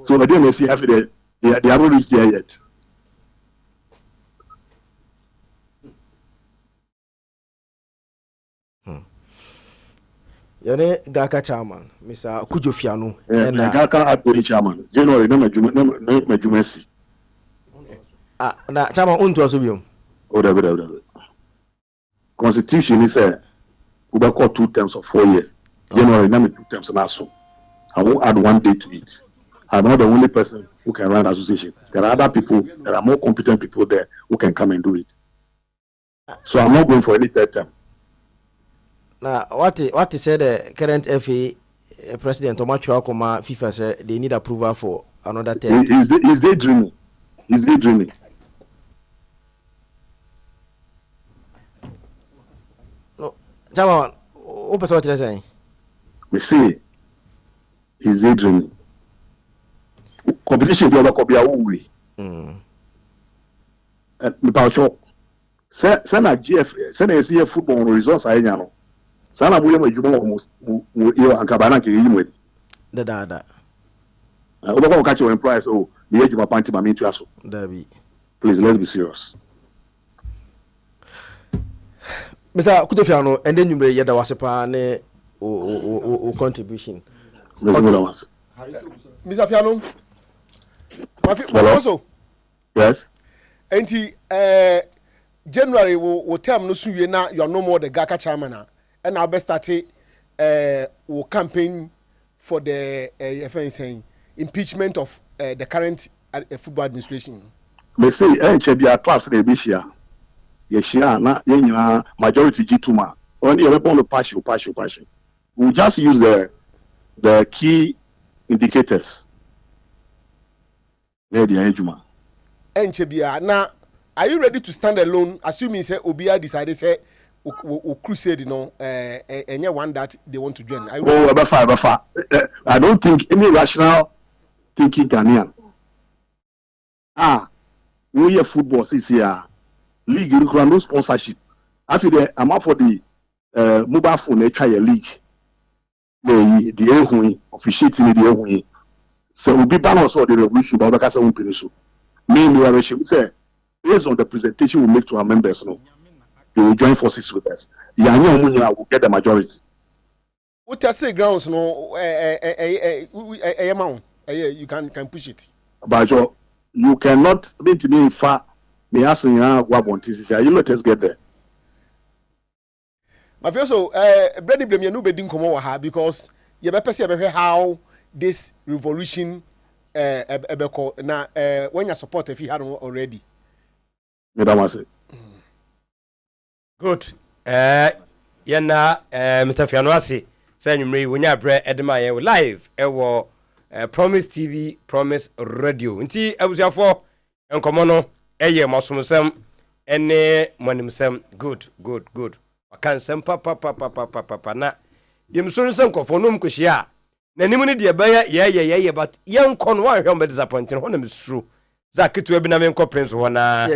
So I didn't see half they haven't reached there yet. Yone Gaka chairman, Mr. Kujofiano. Gaka Abdul chairman. January no Majumesi. Ah, na chairman unto asubium. Oh, the Constitution is we call 2 terms of 4 years. January no 2 terms and also. I won't add 1 day to it. I'm not the only person who can run the association. There are other people, there are more competent people there who can come and do it. So I'm not going for any third term. Now, what is said the current FA president Omacho Akoma FIFA said they need approval for another term. Is daydreaming. He's daydreaming. No, Jama, what person what you saying? We say he's daydreaming. Competition be over be away. Me pa cho. Say na GF, say na CF football results aye no. Sana mu yema juma mu yo ankabana ke yi mu. Da. Oba catch your price oh, the age of panty ma me to aso. Dabi. Please let's be serious. Mr. Kujofiano, and then you may yet was a pan o contribution. Mr. Fiano. Also, yes. And January will tell no sooner now you are no more the Gaka chairman, and I'll best start will campaign for the saying impeachment of the current football administration. They say, Chebia clubs they be here. Yes, na majority G2 only a weapon of partial. We just use the key indicators. Lady Ejuma. Enchebia. Now, are you ready to stand alone? Assuming say Obia decided say crusade, and one that they want to join. Abafa. I don't think any rational thinking Ghanaian. We have football this year. League, you can no sponsorship. After I'm up for the mobile phone, they try a league. The officiating the air. So we'll be balance or the revolution, but because I won't finish. Me, we say, based on the presentation we make to our members, they will join forces with us. Yanya will get the majority. What I say grounds you can push it. But you cannot mean to me far me asking you let us get there. My first Brady blame you no bedin komo because you better see how this revolution na when you support if you had already. Good. Yana Mr. Fianuasi say nyumre wonya bre edema ye live ewo Promise TV, Promise Radio. Nti abusiafo enkomo no eye mosomsem ene monimsem good. Wakan sem pa na dimsonsem kofo no mkohia na nimu ne de baya ye but yenko no wa hwe disappointing ho na mesuru za ketu bi na me nko prince ho na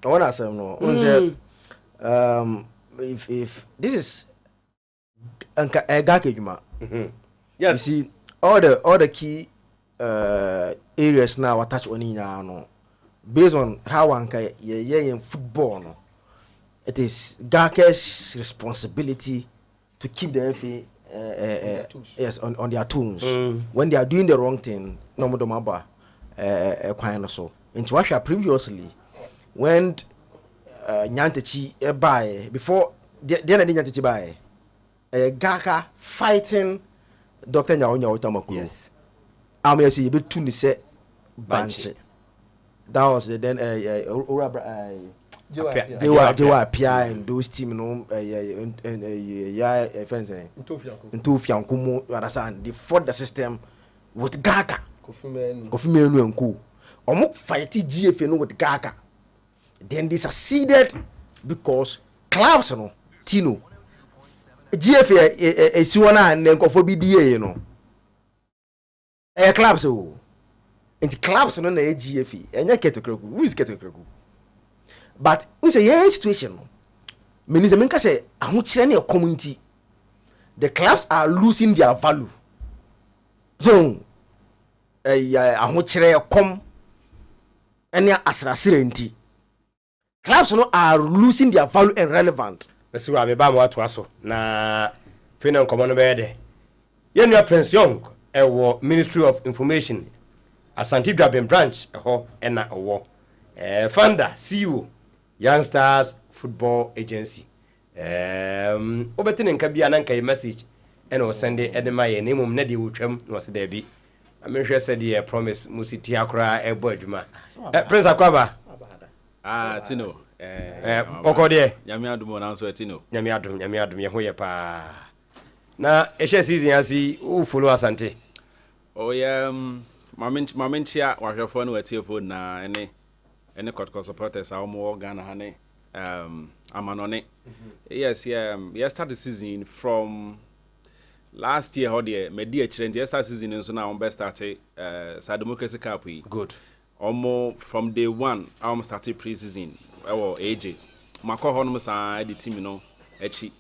ona sem no unze if this is anka egakejuma. Yes, you see all the key areas now attach on in no based on how anka ye in football no, it is Gake's responsibility to keep the FA yes on their toes when they are doing the wrong thing. No more domaba kwano so into what previously when Nyantechi buy before the Nyantechi buy Gaka fighting Dr. Nyaonya Otamaku. Yes. I'm say you to ni say Banche. That was the then they were PI and those team no friends into Fiankumu, you understand? They fought the system with Gaka. Kofi Menu and Co. Omo fight GFA no with Gaka. Then they succeeded because clubs no Tino GFA Siwana and then BDA, you know. Clubs, oh, and clubs no na GFA, and you get to Krogu. Who is getting Krogu? But we say, situation. Minister say, I want to community. The clubs are losing their value. So, I want to come and asrasirenti. Clubs no are losing their value and relevant. Mesu wa me ba mo atoaso na fina nkomo no be de ye nua Prince Young ewo Ministry of Information Asante Dwaben branch ho ena owo founder CEO Youngsters Football Agency obetine nka bia na nka message ena o send edema ye ne mum na de wotwam no se da bi amehwe se de promise musiti akora ebo adwuma Prince Akwaba Tino okode nyame adum na so Tino nyame adum ye ho ye pa na ehye season asi u follow Asante mamenchia wahwefo na watiefo na ene kotko supporters a mo Ghana ha ne amanone yes start the season from last year how the media challenge start season nso na on best start sa democracy cup good almost from day one I started pre-season AJ mako hono sa the team no echi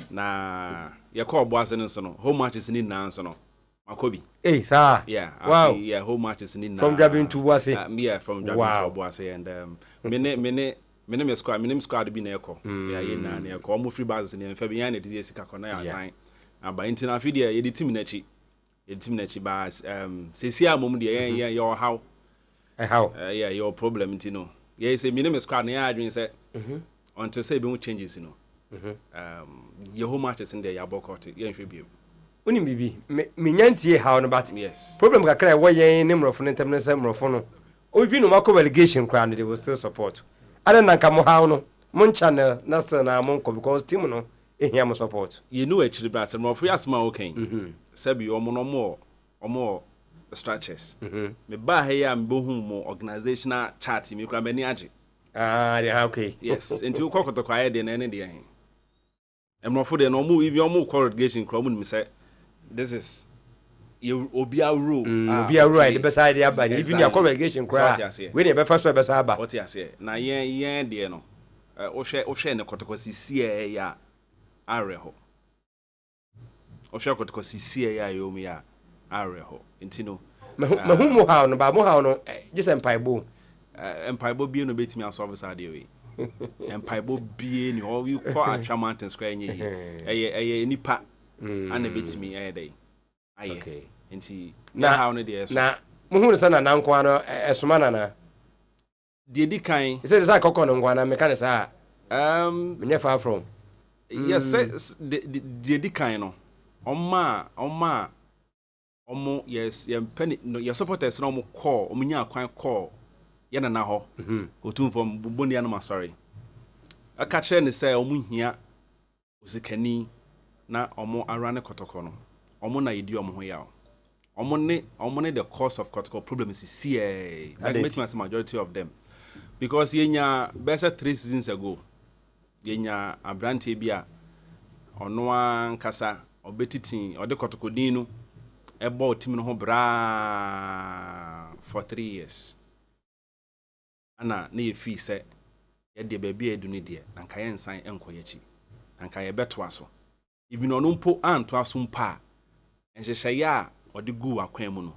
na ye call boss nso no home matches ni na nso no makobi sir wow home matches ni na from Jabin to Boise from Jabin to Boise and me squad bi na eko ye na na eko mo free bars ni enfa bi yan na dey sika kona ya sign aba intina fi dey ye the team na chi ba sesi amom dey ye how your problem intino say me squad na ya adwin say until say be changes your home matches in there ya boycott ye nhwe bi unim bibi me nyantie how no but yes problem kakra wo yen ne mrofo no ntam say mrofo no obi no mako relegation kra no they will still support ada nanka mo how no mon channel na still na mon ko because team no ehia mo support you know actually but mrofo yasma okay sabi omo structures me ba ha ya mbo hu mo organizational chart me kura mani age okay yes until kokoto kwa de na ne de hen emrofo de no mu even mu congregation kura mu ni say this is you obia rule obia rule the best idea ba even your congregation kura we dey be first so be sa ba what you say na yen de no o hwe ne kotoko sisi ya areho o hwe kotoko sisi ya yomi ya areho intino mahumu ha no ba mo ha no just empaibo empaibo bie no betimi asolve sa de we empaibo bie ni o you call Atwa Mountains kra nye eye nipa ana betimi dey aye okay nti na ha no de so na muhunu sana na nko ano esoma na de di kan say say kokko no ngwana me kan say me far from yes de di kan no oma yes penny no your supporters no mo call omunya kwan call ye na ho otumfo boni anoma sorry aka kire ne say omuhia osikani na omo arane kotoko no omo na yedi omo ho ya omo ne the cause of kotoko problems is here like majority of them because yenya better 3 seasons ago yenya abrante bia ono ankasa obetitin ode kotokodin no ebo team no ho bra for 3 years ana na ye fi se ye de ba bia edu ne de anka ye nsan enkoyechi anka ye beto aso even ono mpo anto aso mpa enhyehyɛ ya ode gu akwan mu no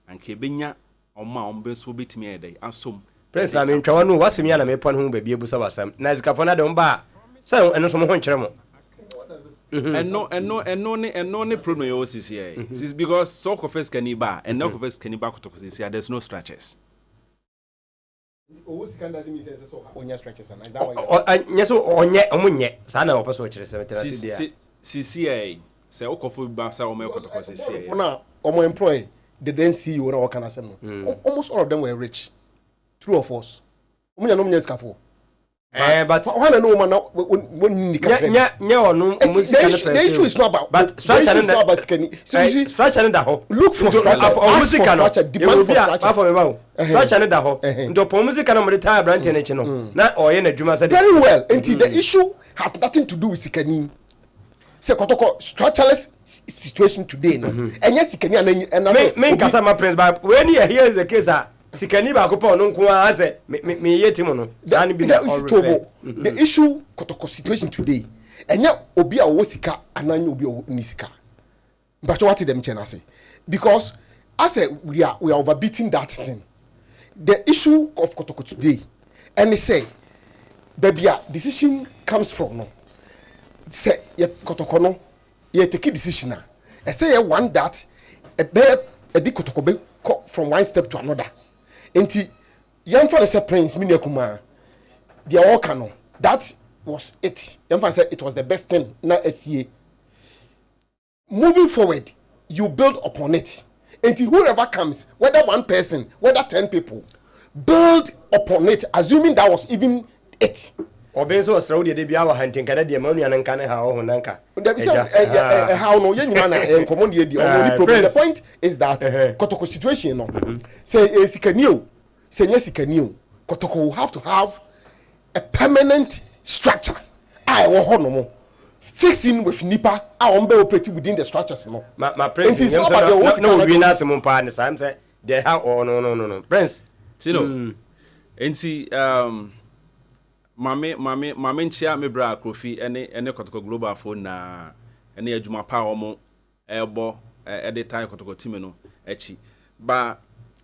anka ebenya ombe so betimi ede asom Prince na me ntwa no wasemi ya na me pon ho ba bia busa wasam na zikafo na de mba say eno so mo ho nkyere mo and no problem you see here is because so confess caniba and no confess caniba to here there's no stretches Owo sika doesn't mean sense so onya stretches and is that what you yes onye omunye sa na opeso kire se metera si dia CCA say okofo ba sa omo ekotoko CCA na omo employee they didn't see you na work na sem no almost all of them were rich true of us omunya no munya skafo but when I know man when you can nya onu music the issue is not about but structure is not about skinny so you see structure da ho look for structure music no demand for structure for me ba structure da ho ndo po music no mo retire brand ne chi no na oye na dwuma sa very well until the issue has nothing to do with sikani say kotoko structureless situation today no enye sikani and me nkasa ma prince ba when here is the case sikani ba ko pa no nko a se me yetimo no zani bi na the issue kotoko situation today enye obi a wo sika ananya obi a ni sika but what them chena say because as we are overbeating that thing the issue of kotoko today and they say baby decision comes from no say ye kotoko no ye take decision na I say ye want that a di kotoko be from one step to another enti yamfa the prince minekuma they all canon that was it yamfa said it was the best thing na SCA moving forward you build upon it enti whoever comes whether one person whether 10 people build upon it assuming that was even it obenso Saudi de bia wa hantin kada de manu yanan kan ha ho nanka how no yenyima na enkomo de di only problem the point is that kotoko situation no say sikani say sikani kotoko will have to have a permanent structure I wo ho no mo fixing with nipa a on be operate within the structures no my prince no we na sem pa ne sam say they have no prince tino enti mame nchia me bra Kofi ene kotoko global phone na ene adwuma pa omo ebo editor kotoko team no echi ba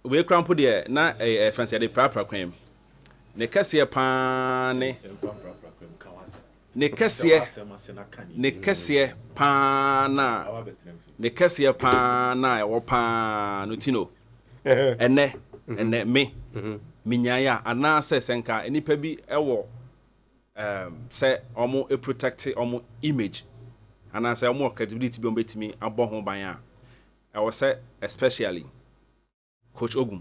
we crampo de na fancy de pra kwem ne kase pa ne kase pa na e wo pa no tino ene me minyaya ana se senka enipa bi ewo say omo e protect omo image ana say omo credibility bi ombetimi abo ho ban a e wo say especially coach Ogum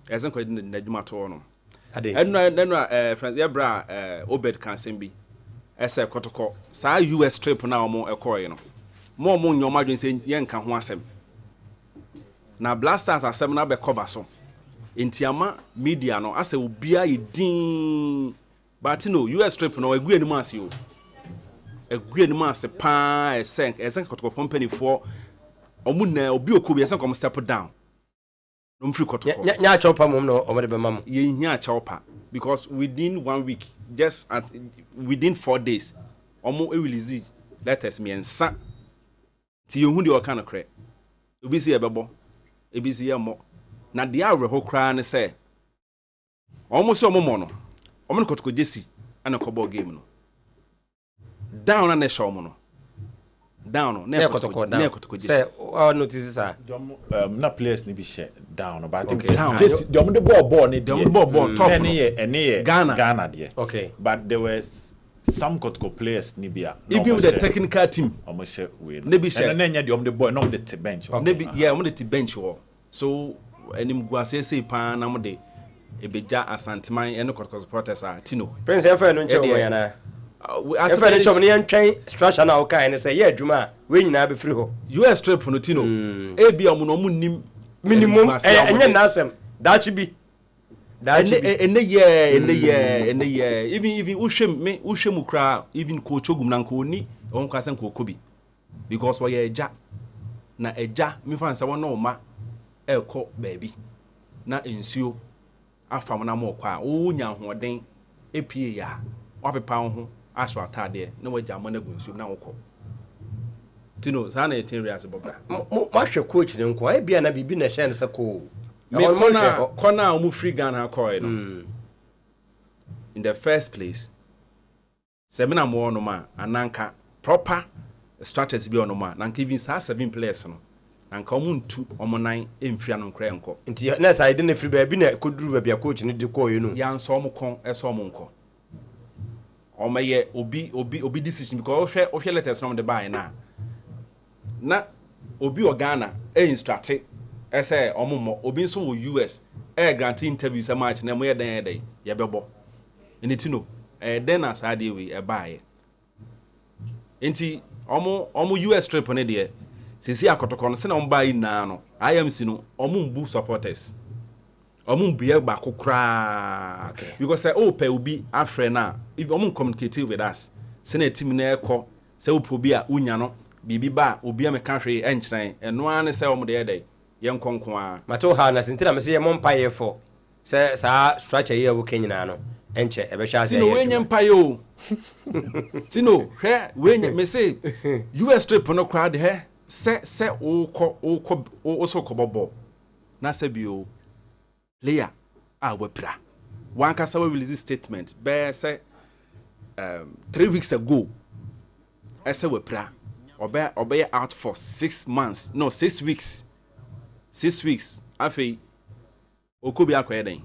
ezen ko na dwuma to no enu friends ya bra Obed kan sembi ese kotoko sa US trip na omo ekoye no mo nyoma dwen se ye nka ho asem na blasters asem na be cover so entiama media no ase obia yedin but no US trip no agu anim ase o agu anim ase pa esenk kotoko company for omuna obi okobi esenk kom step down no mfiri kotoko nya chopa mom no omede be mam ye hia chopa because within 1 week just within 4 days omo release letters me ensa ti yehu de o kan kre obi si ebebo ebi si yemo na de awerho kra ne se omo se omo mo no omo kotoko jesi ana kobo game no down na show mo no down na kotoko jesi say all notices are na players ni bi share down but I think just the omo the ball ni the ball top any Ghana there okay but there was some kotoko players ni bia even with the technical team omo share we no be share and then the omo the ball no the bench maybe yeah omo the bench so enim guase say pa na mo de ebeja asanteman ene kotoko supporters are tino prince efa no nche o ya na efa no chom ne yentwen structure na o kai ne say ye adwuma we nyina be free ho US trip no tino e bia mo no mo nim minimum enye na asem dachi bi ene ye even uhwem kra even coach ogum na nko ni on kwase nko kobi because we eja na eja mi fan se wona o ma eko baby na ensuo afam na mo kwa wo nya hoden epie ya wapepa ho aso atade na waja mo na gunsuo na wokọ tino sa na etin reas bobra mo hwe coach ne nko bia na bibi na hye ne se ko me kona mu free Ghana call no in the first place seminar mo no ma ananka proper strategy bi ono ma nanka even 7 players no anka omuntu omonan emfia no nkra enko nti na side na free ba bi na koduru ba bia coach ne de call you no ya nso omkon eso omonko omaye obi decision because ohwe letters no de buy na obi o Ghana instruct ese omomo obi nso wo US grant interview sa match na mo ye den ye bebo enitino den as ade we buy enti omo US trip ne de sisi akotoko no se na buy na no IMC no omo mbu supporters omo mbu ba kokra because say pe obi afre na if omo communicate with us se na team na ekọ se obi a unya no bibi ba obi a meka hwe enkyran eno an se omo de yen konkon a mato ha na sintina me se mo mpaye fo se sa structure ye wo kenyina no enche ebe hwa se ye no wenye mpaye o tino hwe wenye me se US trip no crowd he se o so kobobo na se bio player a wepra one kasa we release statement be say 3 weeks ago ese wepra obe out for 6 months no 6 weeks 6 weeks afei okobi akweden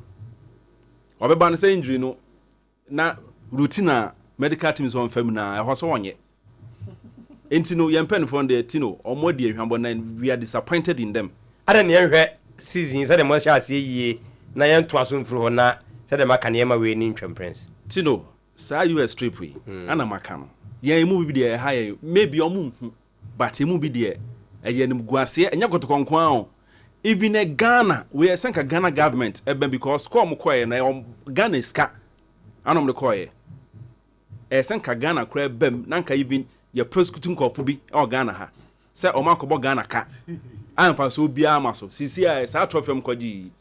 obeba no say injury no na routine medical teams on fam na ehwo so wonye enti no yempen for the tino omodi ehwambo na we are disappointed in them ada ne ehwe season say dem sha ase yie na yen to aso mfiri ho na say dem aka ne ma we ni ntwem prince tino sa US trip we ana maka no yen mu bi de ha ye maybe omu hu but emu bi de eyenim guase enya kotokonkon a even a Ghana we are sanka Ghana government eben because come koye na Ghana ska anom de koye sanka Ghana kra bem nanka even ye prosecuting kofu bi o Ghana ha se o makobo Ghana ka amfa so bia amaso sisi a sa trofem kwaji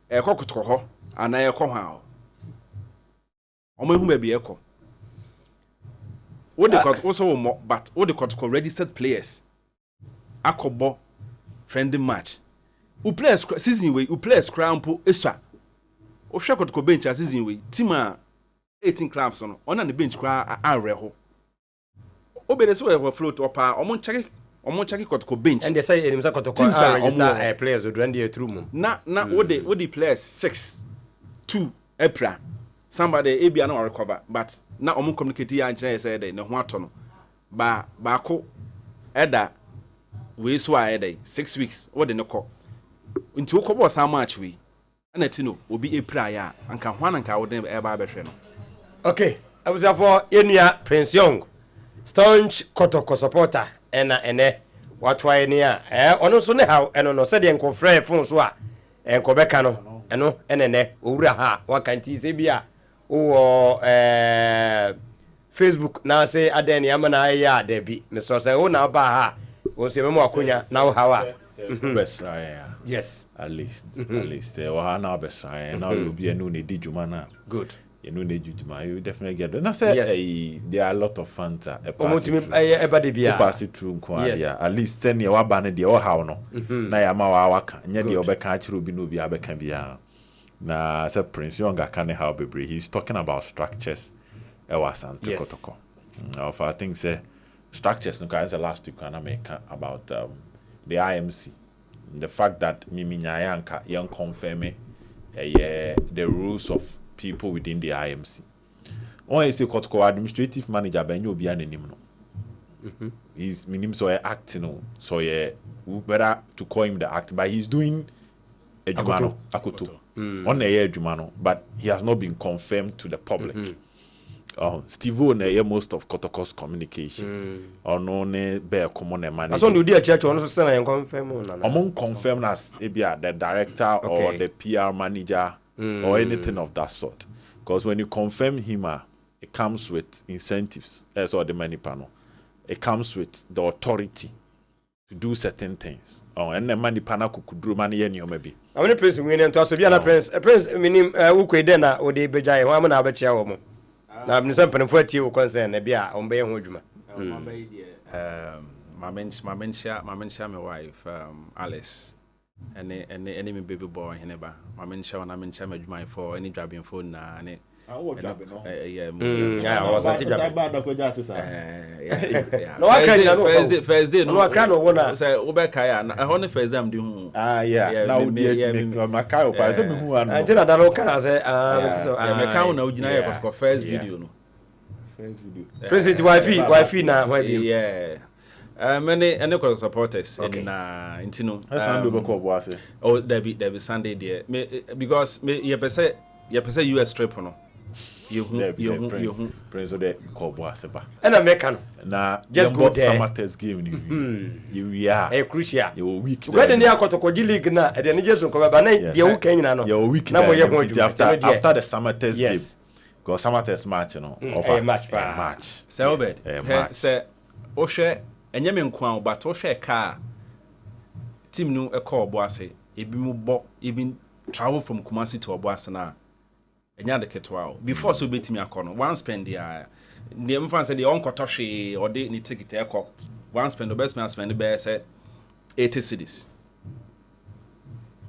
kokotoko ho ana ye ko ha o ma hu ba bi ye ko wo de kot also mo but wo de kotoko registered players akobo friendly match u players season we u players crampo eswa o hwe kotoko bench season we team a 18 clubs no ona ne bench kra areho o be so we float opa omo check kotoko bench and they say enim kotoko register players odran dey through mum na wo the players 6-2 April somebody ebia na recover but na omo communicate ya nkyere say dey ne ho ato no ba ko eda we so a eda 6 weeks wo de ne ko nti ukobo sa match we ana tino obi April ya anka hwana nka wo de e ba behwe no okay abuza for enua Prince Young staunch kotoko supporter ena ene watwae ne a ɔno so ne ha ɛno no sɛdeɛ nkɔfrɛ phone so a nkɔbɛka no ɛno ɛnɛnɛ owura ha wakanti sɛ bi a wowɔ Facebook na sɛ adɛn ne ama na ayɛ a dabi mesɔ sɛ wo na ba ha wo sɛ bɛmu akonya na wo hawa yes at least or now best now you'll be a new need jumana good you know need you definitely get and I say there are a lot of fans pass it through at least send your band the or how no na ya ma wa waka nya de obeka achiro bi no bi abeka bia na say Prince Younger can how be he's talking about structures e was antokotoko of I think say structures no guys the last week can make about the IMC. The fact that Mimi Nyayanka young confirm the rules of people within the IMC. When you say Kotoko administrative manager, Ben you be an enemy. He's minim so acting so better to call him the act, but he's doing a Jumano Akoto on a year Jumano, but he has not been confirmed to the public. Steve O most of Kotoko's communication. Or no ne bear common manager. As on you dear church on so and confirm among confirmed as the director or the PR manager or anything of that sort. Because when you confirm him, it comes with incentives as or the money panel. It comes with the authority to do certain things. And the money panel could do money any maybe. How many prince winning to us be a prince minim ukwe dena or the bejai one abecha na abnisa mpanfo tie wo concern na bia ombe ho adwuma my mention my wife Alice and me baby boy hineba my mention na mention adwuma for any driving phone na ne I no was anti job no Thursday no akra no wona say wo be kai na ho ne first day am di hu now my car pa say me hu an antina da no ka say so me kan na ugina ye ko first video no president wifi na why be many any supporters in intino Sunday be ko bo ase oh there be Sunday there because me ye pese US trip no you Prince of the ko bo ase ba and America no na just go there summer test game ni you are crucial you week go dey near Kotokoji league na e dey Jesus ko ba na dey wo kan nyina no na mo ye ho after the summer test game go summer test match no over match say obed say o hwe enye me nko an but o hwe ka team no e call bo ase ebi mu bo even travel from Kumasi to Obuasi na enya de ketwa before so betimi akọ one spend ya the mfan say the onkoto hwe or the ni ticket e kọ one spend the best man spend be say 80 cedis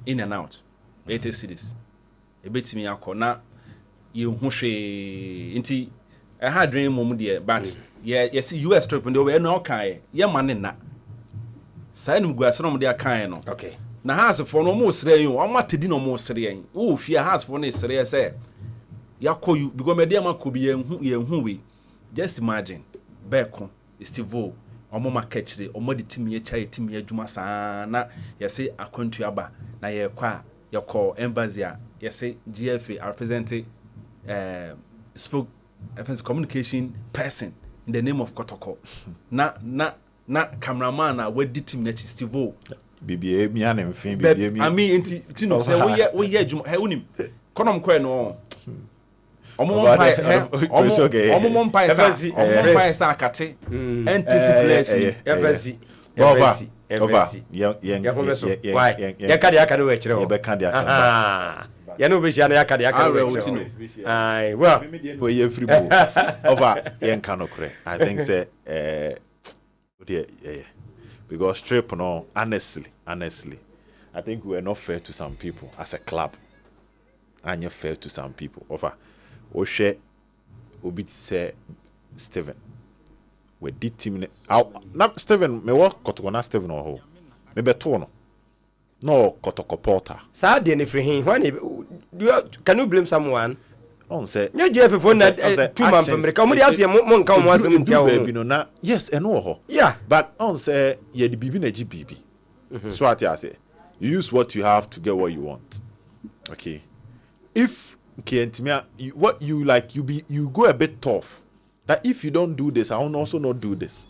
in and out 80 cedis e betimi akọ na ye hu hwe nti e ha dream mom de but ye see US trip ndo we no kan ye mane na sai nim guase no de akan no okay na house for no mo sere yin o matedi no mo sere yin wo fie house for no sere say yakoyu because me dey makobi ye hu we just imagine beko Steve omo makachire omo de timi chai timi adwuma saa na ye say akwantu aba na ye kwa ye call embassy a ye say GFA represent spoke offense communication person in the name of Kotoko na cameraman na we team na Steve bibie mi an mfin bibie mi I mean nti no say we ye adwuma he wonim konom kɔ no omomon pai sa akate anticipating FSC ya ka de aka no we kire ye be ka de aka ya no be hia na ya ka de aka no we kire ai well we ye free ball over yen ka no kure I think say because trip no honestly I think we are not fair to some people as a club and you're fair to some people over Oshe Obi say Steven we did team out Steven me work Kotoko Steven or ho me beto no Kotoko Porter sa de ne free him when can you blame someone on say nya GF for na 2 man America omo dey asie mo nka mo asem ntia wo no na yes eno ho yeah but on say ye the bibi na GBB so what I say you use what you have to get what you want okay if what you like you go a bit tough that if you don't do this I will also not do this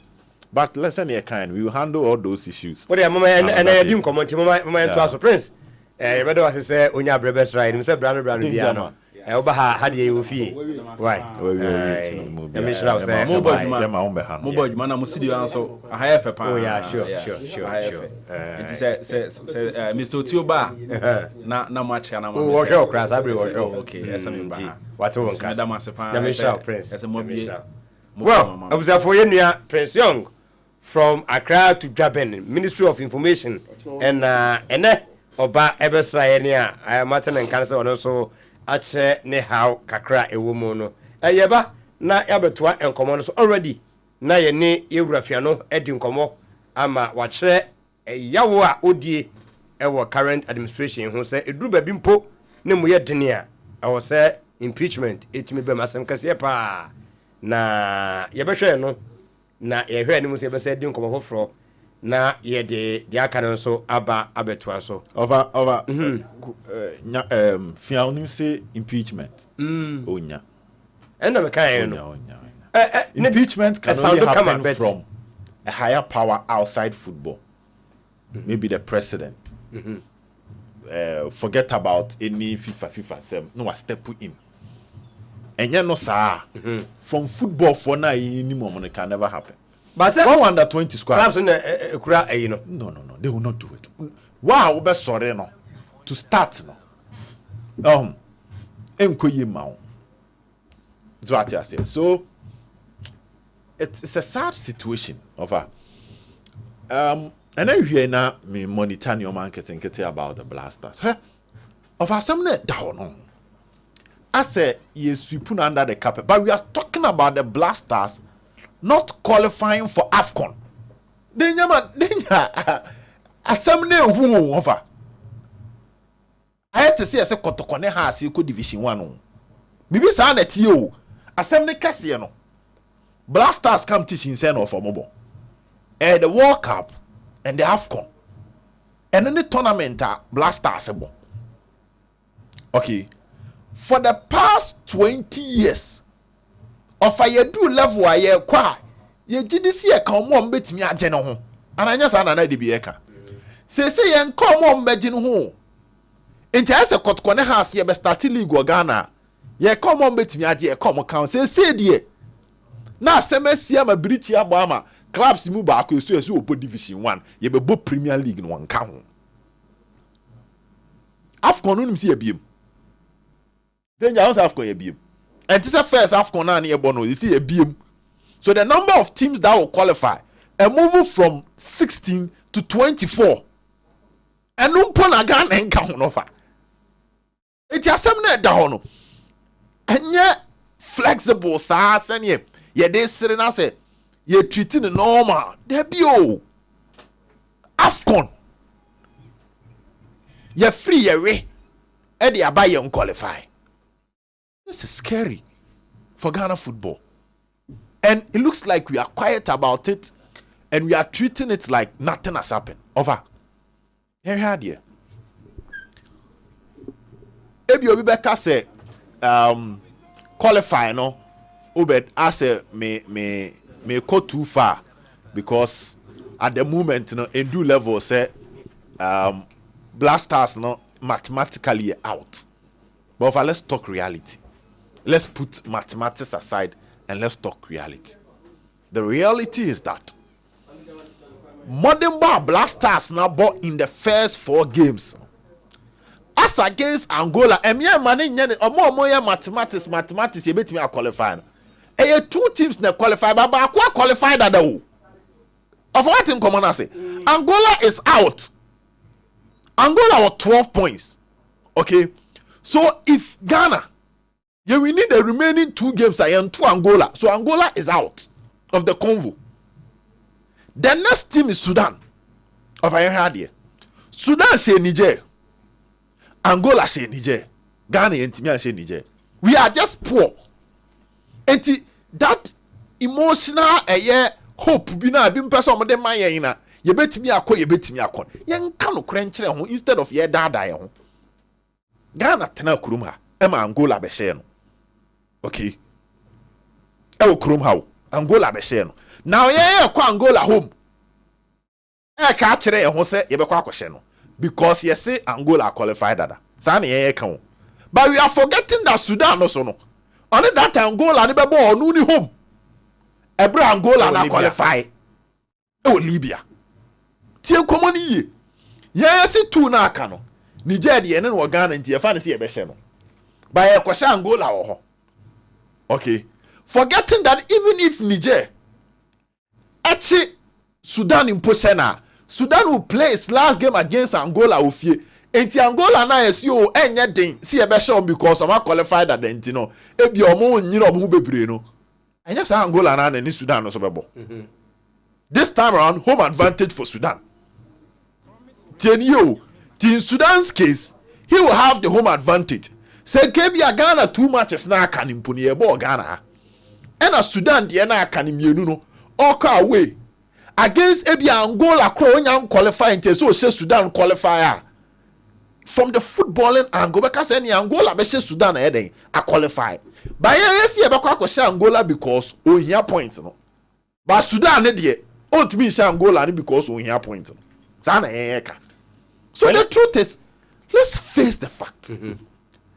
But listen here, kind. We will handle all those issues. What mama and I didn't come on to mama and to us prince. Better was say Unya Brebes right. Mr. Brano Piano. Obaha had you fee. Why? Mobile man, I must see you answer. I have a pound. Oh, yeah, sure. It says Mr. Tioba. Not much. And I'm okay. Yes, I'm what's over, Madam Masapan? Michelle Prince. As a mobile. Well, I was a for you, Prince Young, from Accra to Japan, Ministry of Information, and Oba Ebersainia. I am Martin and Cancer, and also Ache Nehao Kakra, a woman. Ayaba, na Abertua and Commanders already. Na ye ne Eurafiano, Edin Como, Ama Wache, a Yawa Odi, our current administration, who said, it drew Bimpo, Nemuya Dinia. I was say impeachment, it may be Massam Casiepa. Na yɛbɛhwɛ no na yɛhwɛ ne mu sɛ yɛbɛsɛ di nkɔmmɔ foforɔ na yɛde de aka no nso aba abɛtoa so over fia onim say impeachment onya ɛnna meka no impeachment can only happen from a higher power outside football. Maybe the president. Forget about any FIFA no step in. And you know, sir, from football for now, it can never happen. But one under 20 squad. No, they will not do it. Wow, be sorry no. To start no. Enkoye mao. That's what I say. So it's a sad situation of and then we now me monitor your marketing about the Blasters. Of some net down on. I say yes, we put under the carpet, but we are talking about the Blasters not qualifying for AFCON. Danger man, assembly who over. I had to say as a Kotokone has you could division 1. Maybe sound at you. Assembly Cassiano. Blasters come to Sinseno of a mobile. And the World Cup and the AFCON. And then the tournament Blasters. Okay. For the past 20 years, of a do level where you qua, ye GDC a come on bet me at Genoho, and I just another DBeka. Say, and come on, Begin home. Into as a Cotkone house, ye be starting league or Ghana. Ye come on, bet me at ye come account, say, dear. Now, Semesia, my British Obama, clubs move back to you put Division 1, ye be both Premier League in one count. Afcon, see a beam. Then you also have a beam. And this is the first AFCON and a bono. You see a beam. So the number of teams that will qualify and move from 16 to 24. And no pon again and count over. It's just something down. And yet flexible, sas and ye they sitting as a ye treating the normal. There be oh AFCON. Ye free ye way. And you buy you qualify. This is scary for Ghana football. And it looks like we are quiet about it and we are treating it like nothing has happened. Over. Here, here. Ebi obi beka say qualify no. Obed I say me go too far because at the moment no Endu level say Blasters no mathematically out. But let's talk reality. Let's put mathematics aside and let's talk reality. The reality is that Modern Bar Blasters now bought in the first 4 games. As against Angola, and me money or more mathematics, you bet me a qualify. And 2 teams that qualify, but I qualified at the of what in common I say. Angola is out. Angola was 12 points. Okay. So if Ghana, yeah, we need the remaining 2 games to Angola. So Angola is out of the convo. The next team is Sudan. Of Ayahadi. Sudan say Niger. Angola say Niger. Ghana and Timia say Niger. We are just poor. And that emotional hope bina bim person of them my you bet me a call, you bet me a call. Young cano crench instead of ye dada. Ghana tena kurumha. Emma Angola besheno. Okay. Ewo kurum how Angola be share no now yeah kwa Angola home ka kire e ho se ye be kwa akoshe no because you say Angola qualified dada sa na ye ka ho but we are forgetting that Sudan no so no only that Angola ni be bo onu ni home ebre Angola na qualify Libya tie komoni ye yeah see two na aka no Niger de ne no Ghana ntie fa ne se ye be hye no but ye kwasha Angola wo ho okay forgetting that even if Niger actually Sudan in Posena, Sudan will play its last game against Angola ofie. Enti Angola na SEO enye den see e be show because am qualified at enti no. E bi omo nyira omo bebre no. Enye sa Angola na ni Sudan no so bebo. This time around home advantage for Sudan. Tenio, in Sudan's case, he will have the home advantage. Say Kebia Ghana 2 matches na kan imponi e bo Ghana. And a Sudan de na kan mienu no. Oka away against Ebia Angola crow young qualifying test so say Sudan qualifier from the footballing angle because any Angola be Sudan a qualify but yes ye be kwa Angola because o here points no but Sudan ne de o timi say Angola because o here point no sana so the truth is let's face the fact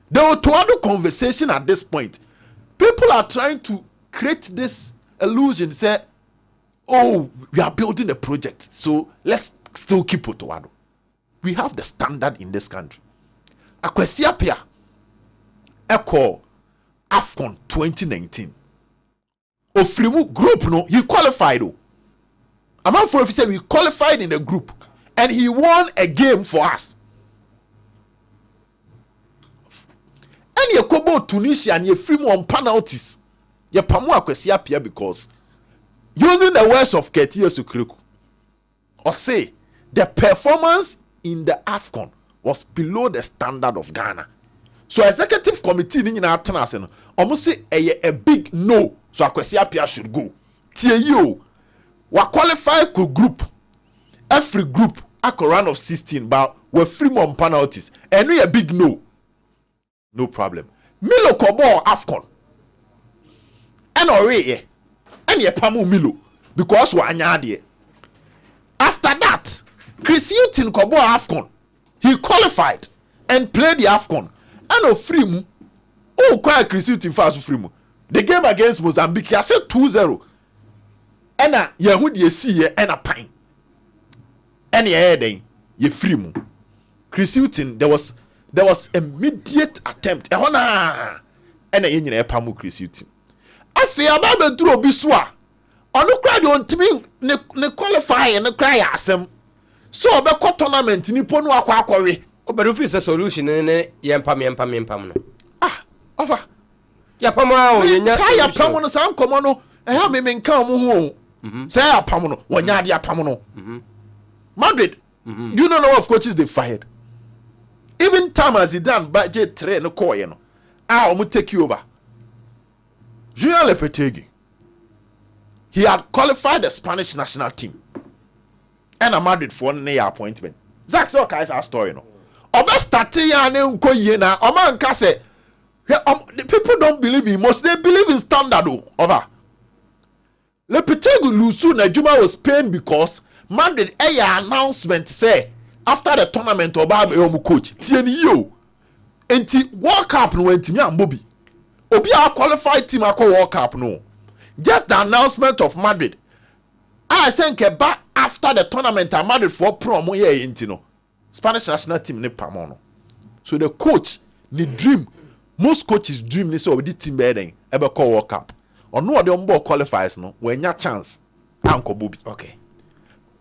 there were two other conversation at this point. People are trying to create this illusion say oh, we are building a project, so let's still keep Otoado. We have the standard in this country. Akwesi Apia, Echo, AFCON 2019. Ofrimu group, no, he qualified. A man for officer, we qualified in the group, and he won a game for us. And you kobo Tunisia and you free on penalties. You pamu Akwesi Apia because. Using the words of Ketia Sukriku, or say the performance in the AFCON was below the standard of Ghana. So executive committee in our tenacity almost say a big no. So Akwesi Apia should go. TAU we qualified group. Every group a round of 16, but we're free on penalties. And we a big no. No problem. Milo Kobo AFCON. And already. And ye pamu Milo because we anyade. After that, Chris Hilton kobo AFCON. He qualified and played the AFCON. And Ofrimu, oh, quite Chris Hilton fast Ofrimu. The game against Mozambique, I said 2-0. And ye would ye see ye and a pine. And ye heading ye Frimu. Chris Hilton, there was immediate attempt. And a yen pamu Chris Hilton. Afi ababe duro biswa onu kra de ontimi ne qualify ne kra ya asem so obekọ tournament ni ponu akwa obedo fi se solution ne yempam no over ya pam a onyanya ya pam no san komo no ha me nka mo ho say ya pam no wonya de pam no Madrid you don't know of coaches they fired even time as Zidane budget 3 no call no omo take you over Julien Lopetegui, he had qualified the Spanish national team and a Madrid for one year appointment. Zach so is our story no. Oba starting ya ne nko ye na oman ka say the people don't believe in most they believe in standard over. Lopetegui lusu na Juma was pained because Madrid announcement say after the tournament oba be coach tieni yo enti World Cup no ntimi ambobi Obi a qualified team akọ World Cup no. Just the announcement of Madrid. I think back after the tournament Madrid for promo ye no. Spanish national team ne pamono. So the coach ni dream. Most coaches dream ni say obi team be den e be call World Cup. Ono ode on qualifies no we nya chance anko bobi. Okay.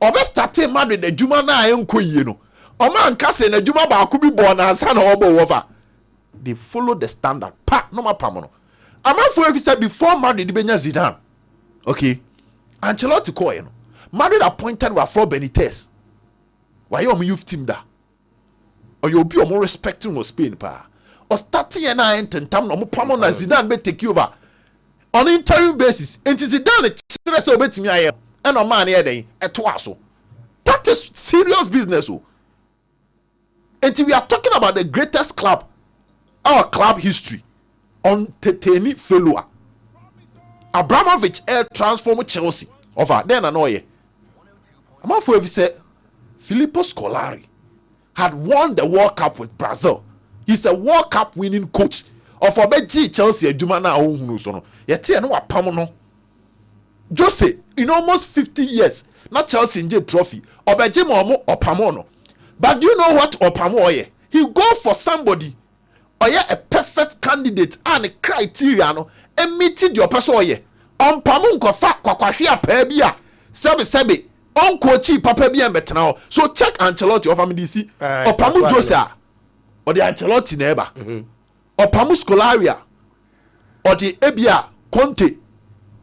Obe start Madrid the juma na enko yie no. O man ka say na juma ba ko bi bo na ansa na obo over. They follow the standard. Pa, no ma pamono. I'm not for if before Madrid benya Zidane. Okay. Ancelotti call you know. Madrid appointed Rafael Benitez. Why you youth team da? Or you'll be more respecting of Spain pa. Or starting and I enter time no pamon na Zidane be take you over. On interim basis. And Zidane chire obet me aye. And no man here then etwaso. That is serious business. And we are talking about the greatest club our club history on Teteni failure. Abramovich transform Chelsea over then anoye amafo evi say Filippo Scolari had won the World Cup with Brazil. He's a World Cup winning coach of obeji Chelsea adwuma na ohunu so no yete no wapam no Jose in almost 50 years not Chelsea nje trophy obeji mo opamo no. But do you know what opamo oye? He go for somebody oye a perfect candidate and criteria no emiti the person oye ompamu nkofa kwakwahwe apa bia sebe onko chi papa bia mbetena so check Ancelotti of amdc opamu Jose or the Ancelotti neighbor opamu Scolaria or the Ebia Conte.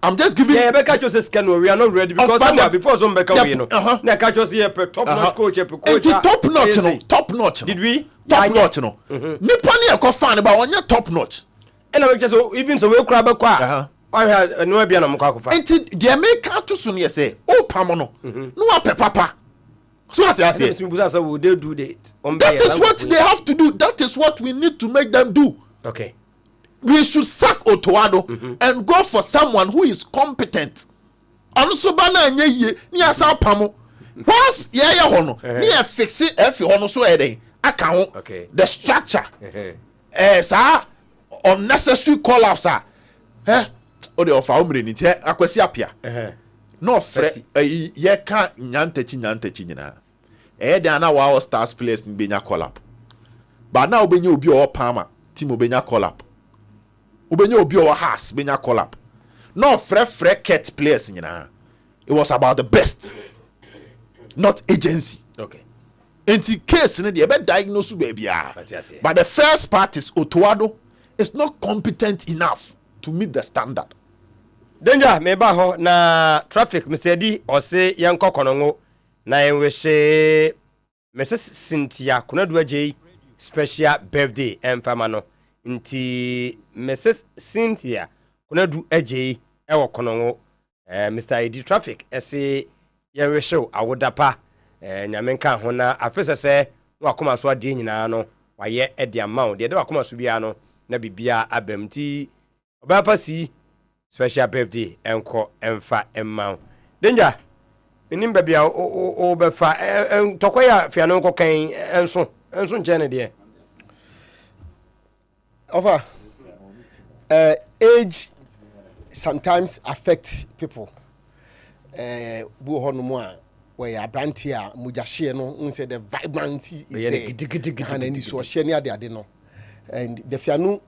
I'm just giving. Yeah, Becca just can we are not ready because before some Becca we know. Na catch us here top notch coach top notch no top notch. Did we? Top notch no. Nipa ne ko fan ba onye top notch. And I just even so we cry ba kwa. I had no bia na mo kwa fa. Enti the America to so ne say o pam no. No ape papa. So what I say? Will they do that? That is what they have to do. That is what we need to make them do. Okay. We should sack Otoado and go for someone who is competent. Also, bana nye ni asa pamo. Once ye hono, ni fix it hono so ede. Aka the structure. Sa unnecessary collapse. O de ofa umre ni te akwesi apia. No fre ye ka nyantechi nyina. De na wa stars players ni benya collapse. But now obenya obi o pama, team obenya collapse. Ubenya obi or has benya call up. No fre cat players nyina. It was about the best, not agency. Okay. Enti case ne dey be diagnose baby but the first part is Otoado is not competent enough to meet the standard. Danger me ba ho na traffic Mr. D or say yanko konongo na enwehye Mrs. Cynthia Kunadu Ajay special birthday emfama no. Nti Mrs. Cynthia Kunadu Ajay ewo konongo Mr. ID traffic ese yewe show awodapa nyamenka ho na afese se wakoma so ade nyina no waye ede amount de wakoma so bia no na bibia abamti obapa si special birthday enko emfa emma danger enim bia o befa tokoya fia no kokan enso nchene de over age sometimes affects people bu hono a where abrantia mujahye no unse the vibrancy is there and then so share near the no and the fianu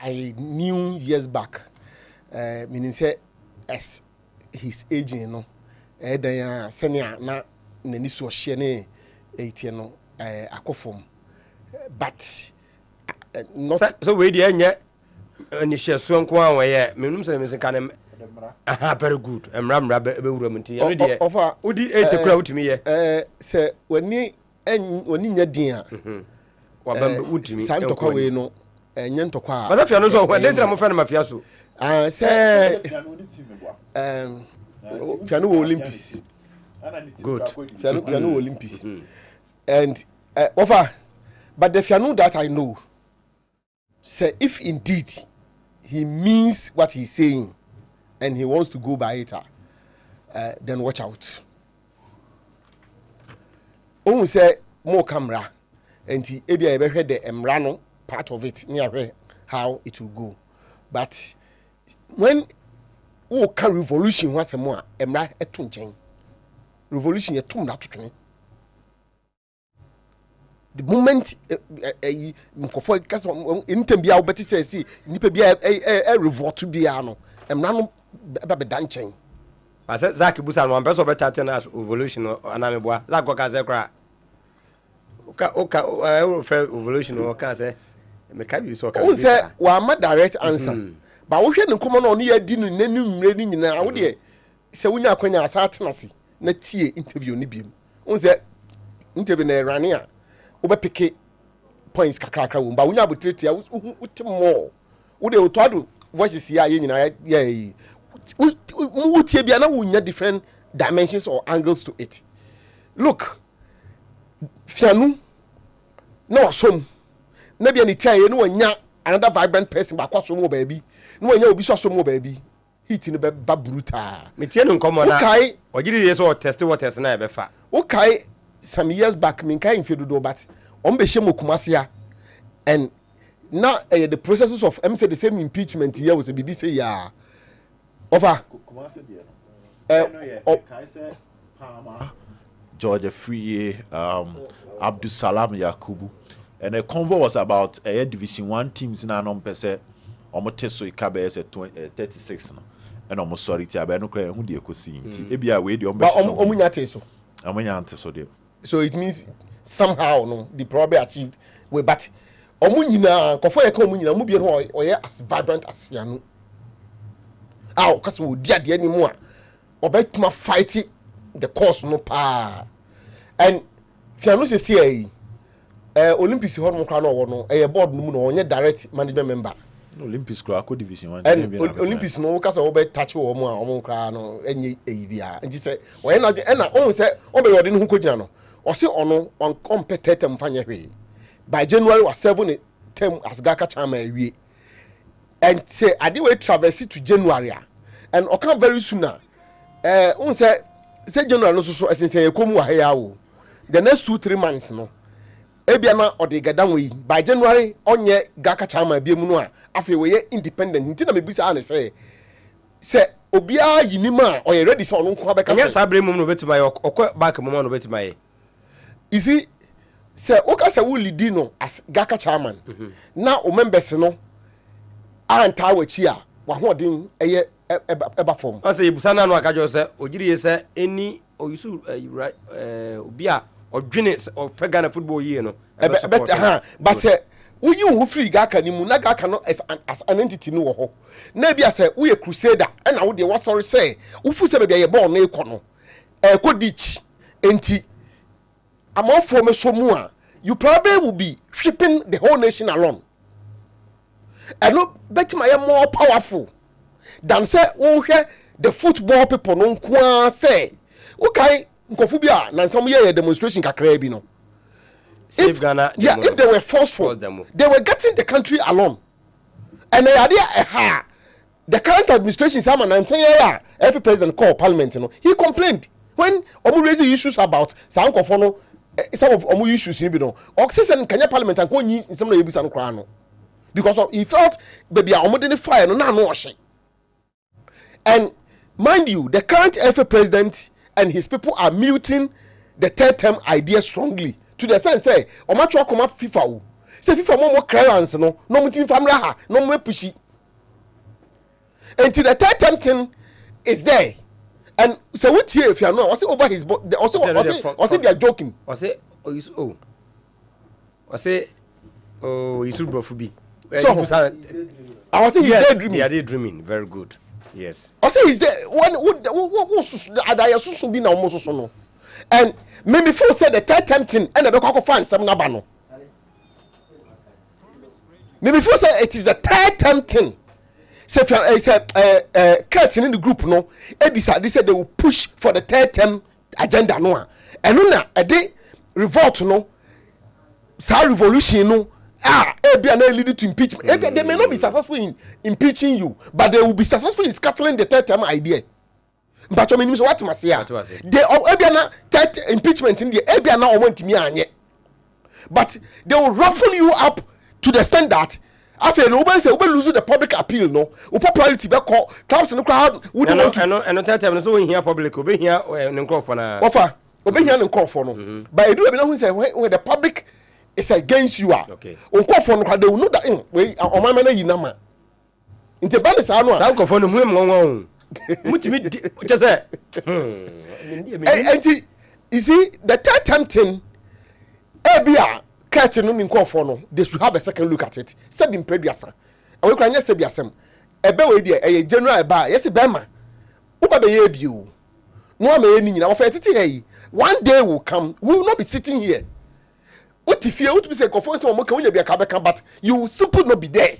I knew years back meaning say as his aging no then senior na nani so share ne 80 no akofom but not so we dey anya ani share so nko an we menum say me kan very good emra be wura mti eno de odi 8 kura utimi ye se wani nya din a wa bambe utimi santokwa we no nya ntokwa ba fia no so kwa dentra mo fa na mafia so se fianu Olympics good fianu Olympics and over but the fianu that I know say if indeed he means what he's saying and he wants to go by it, then watch out. Oh, say more camera, and he ever heard the emrano part of it near how it will go. But when can revolution was a more emra etun revolution a tomb that the moment because in Tembia Betty says, see, Nipabia a revolt to be ano, emrano. Babe danchen asa Zaki Busan one person better than us evolution anameboa la go ka ze kra oka evolution o ka say me ka bi so ka o say wa ma direct answer but wo hwe ne komo no ye di no nanum mre ni nyina wo de se wunya akwanya asa atenase na tie interview ni biem o say interview na rane a wo be pick points kakra wo ba wunya abotreti a wo tim more wo de to ado voices ya ye nyina ye mutie bia na wunya different dimensions or angles to it. Look, fianu no asom na bia ni tie no wanya another vibrant person ba kwaso mo baby no wanya obi so asom mo baby. heat in the babruta. Mitian common. Okay, or did you so test what has never fat? Okay, some years back, Minka in Fido, but on Beshemo Kumasia, and now the processes of say the same impeachment here was a BBC. Yeah, over. George Free, Abdul Salam Yakubu, and the convo was about Division 1 teams in an percent. Almost so Ikabe is at 36 and almost sorry to Abeno who dear could see. Ebia way the so it means somehow no the probably achieved way, but Omunina, Kofoya Comunina, Mubian or as vibrant as Fianu. Ow, because we did anymore. Or bet my fighting the cause no pa. And Fianu say, Olympics Hormone Crown or no, a board moon or direct management member. Olympics Crown Division 1 and Olympics no because over touch or more crown or any ABR. And she said, when I almost said, oh, but who could you know? Or say, on competitive fanya by January was 7 term as Gaka Chama. And say, I did traverse to January. And I come very soon now. Say January no so as say come here. The next 2-3 months no. Ebiana or the Gadamwe by January onye Gaka Chama be munua. Afi we independent. Ntina me bisa na say obia yinima or ready so no kwa beka. Yes, abre mum no betima ye okọ back mum no betima ye. You see, say oka say we lead no as Gaka chairman. Na o members no anta wachi a wa hoden eye eba form. I say busa na no akajo say ogiri ye say any oyisu right obia odwene or pega na football year no. But say we you free Gaka ni mu na Gaka no as an entity no wo ho. Na bia say we a crusader and na wo de what sorry say wo fu say be ye ball na ekọ no. Kodich enti among for me so mu a you probably will be shipping the whole nation along. And no bet my more powerful than say wo hwe the football people no kwa say okay nkofu bia na some year demonstration kakra bi no. If Ghana, if they were forceful, they were getting the country alone. And the idea, the current administration, every president called parliament, he complained when Omu raising issues about some of Omu issues, oxygen Kenya parliament and go in some of the crown because he felt baby Omu didn't fire no. And mind you, the current FA president and his people are muting the third term idea strongly. To the extent say o ma tro koma FIFA wo say FIFA mo clearance no mutim famra ha no mo pushi until the third tempting is there and so what here if you know also over his also they are joking I say you brofu bi so I was saying he's daydreaming. Yeah, daydreaming. Very good. Yes. I say he's there what adaya susu bi na omo susu no. And maybe before said the third tempting and the Beko fans some nabano. Maybe before said it is the third tempting. Say curtain in the group no. They said they will push for the third term agenda no. And no a day revolt no. Sa revolution no. Ebia na lead to impeachment. Ebia they may not be successful in impeaching you, but they will be successful in scattering the third term idea. But I mean, what must say? They Ebiana impeachment in the Ebiana want me anye. But they will roughen you up to the extent that after nobody say we lose the public appeal no. Popularity be call clubs in the crowd wouldn't want to. And no time so we hear public we hear nko for na. Offer obey hear nko for no. But I do be who say when the public is against you are. Okay. Nko for no they will know that we o man na yinama. Inte ba ne sa no. Sa nko for no mu ngon. Mutimi just say and you see the third tempting ebia curtain no nko for no they should have a second look at it said in previous and we can just say biasem ebe we dey e general ba yes be ma uba be ye bio no am ye ni nyina wo fa tete here one day will come we will not be sitting here utifie utu say confirm say mo kan we bia ka be kan but you will simply not be there.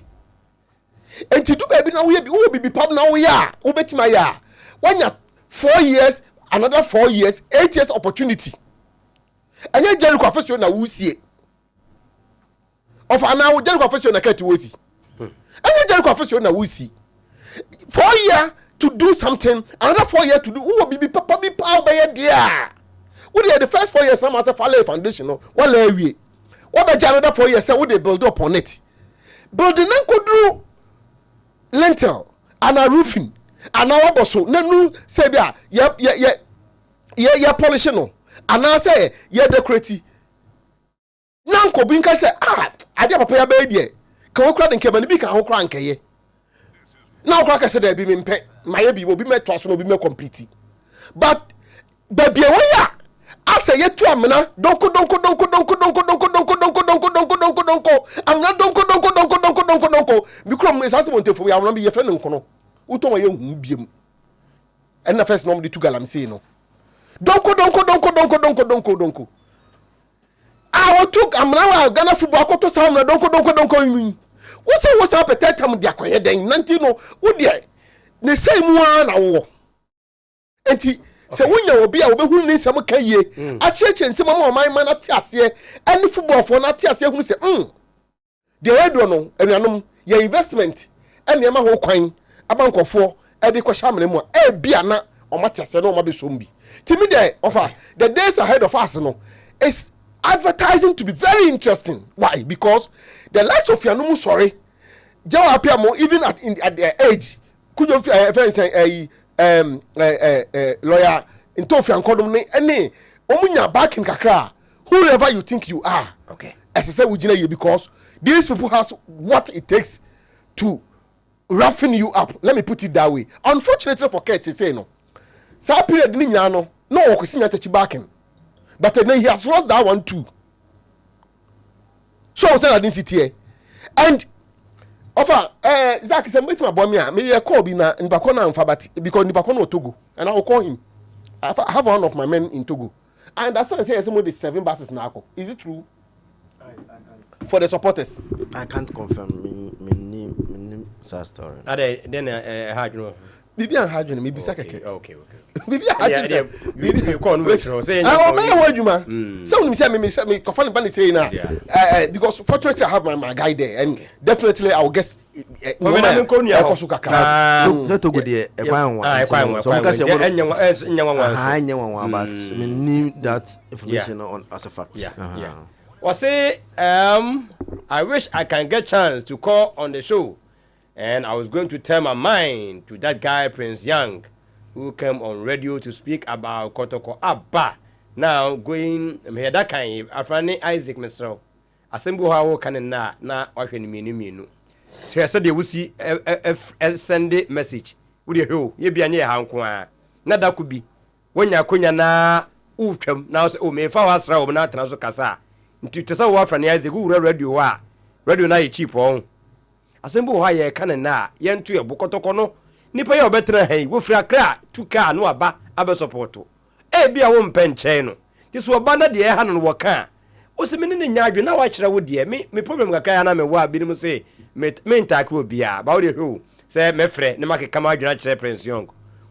And to do baby now we be pub now we are ubetima ya when you 4 years another 4 years 8 years opportunity and you Jericho confession na we see of now Jericho confession na kati we see and you Jericho confession na we see 4 year to do something, another 4 years to do. Who will be papa be power by a dear? Would you the first 4 years some as a follow foundation? No, what area? What by another 4 years? Would they build up on it? Building could do lintel and a roofing and our bosso. No, say, yeah, polishing no. And I say, yeah, decorative. Nanko Binka say, I did papa baby. Can we cry and came and be can crank ye? Now, cracker said, there be me pet. My baby will be met to us, will be more complete. But, baby, I say, yet to Amina, don't go. I'm not don't go. Because Miss Husband for me, I will not be a friend and Kono. Uto, you be. And the first normally to Galam say no. Don't go. I took am now Ghana football to sound don't go me. What's up at that time they acquire then Nantino would the same one hour. And he said when you will be a who needs some kaye a church and some of my man at Tiasia and the football for not Tiasia who say the red one and your investment and the amount of coin a bank of 4 at the Kwashamemo a biana or Matias no Mabisumbi. To me there offer the days ahead of us no is advertising to be very interesting. Why? Because the likes of Yanumu, sorry, Jawa appear more even at their age. Could you say lawyer in Tofi and Kodum any Omunya back in Kakra, whoever you think you are. Okay. As I said, we because these people has what it takes to roughen you up. Let me put it that way. Unfortunately for Kate, say no. Sa period ni no okusinya techibacking. But then he has lost that one too. So I said I didn't sit here. And offer Zach is a bit my boy me call be na Nibakona and Fabati because Nibakona Togo. And I will call him. I have one of my men in Togo. I understand say some of the 7 buses now. Is it true? For the supporters. I can't confirm me name story. Then hard no. Bibi and Hajun maybe second. Okay. Bibi Hajun. Bibi kon we say. I want you man. Some say me confirm ban say na because fortunately I have my guy there and definitely I will guess no man ko nia ho. So to go there e kwan one. So because enyanwa but me knew that information on as a fact. Yeah. Well say I wish I can get chance to call on the show. And I was going to tell my mind to that guy, Prince Young, who came on radio to speak about Kotoko Abba. Now, going, that kind of Isaac Mesro. Assemble how can na watching me. So I said, they will see a Sunday message. Would you hear? You be a near Hankwa. Now that could be when you're Kunya na Uchum now, say, oh, me if I was raw, not Nazo Casa. Into Tessa from the Isaac who radio na cheap on. Asembo ha ye kan na ye nto ye bokotoko no nipa ye obetra han wo fira kra tuka no aba abe support e bia wo mpenchen no tiso oba na de ha no wo kan o se mene ne nyaadwe na wa kire wo de me problem kakra ya na me wo abinim se me ntake obia ba wo de ho se me frɛ ne make kama adwena kire Prince Young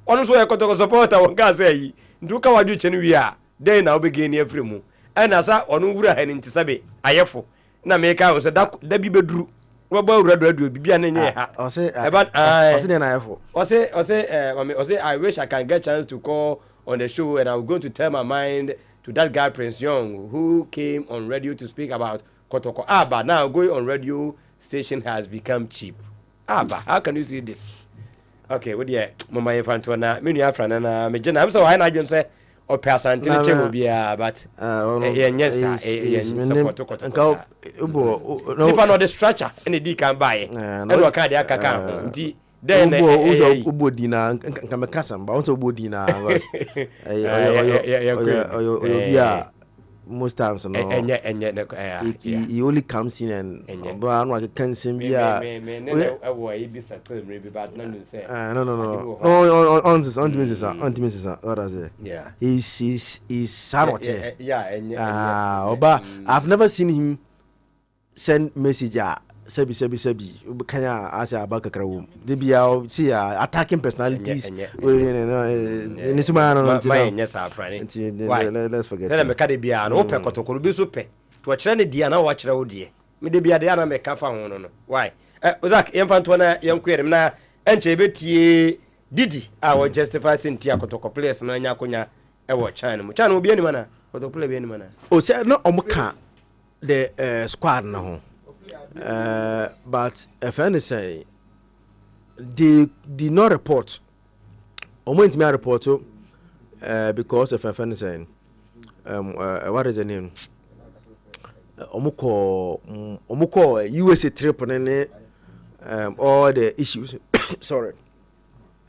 ono so ye kotoko supporter wo ka se yi nduka wadwe che no wi a den na obege ni afri mu ɛna sa ono wura ha ni ntisabe ayefo na me ka wo se da bi beduru I wish I can get chance to call on the show and I'm going to tell my mind to that guy Prince Young who came on radio to speak about Kotoko Abba. Now going on radio station has become cheap. Abba, how can you see this? Okay, what dear Mama Infantona, Mini Afrana, Majana. I'm so I know say or person to be but yes, support to if not the structure any D can buy no card kaka then ubodina kamekasam but also ubodina most times no he only comes in and but no can sim bia no on what does it he's sabote oba I've never seen him send message sebi kanya asa abaka krawo de bia see attacking personalities ni suma no let's forget let me ka de bia no pe kotokoro bi so pe to kire ne dia na wo kire wo de me de bia de na me ka fa ho no why Zach yemfanto na yenkwere na enche betie Didi our justify Cynthia Kotoko players no nya konya e wo China mu China obi ani mana Kotoko play bi ani mana o say no omuka the squad na ho but if any say they did not report went me report because of any saying what is the name omuko USA trip and all the issues sorry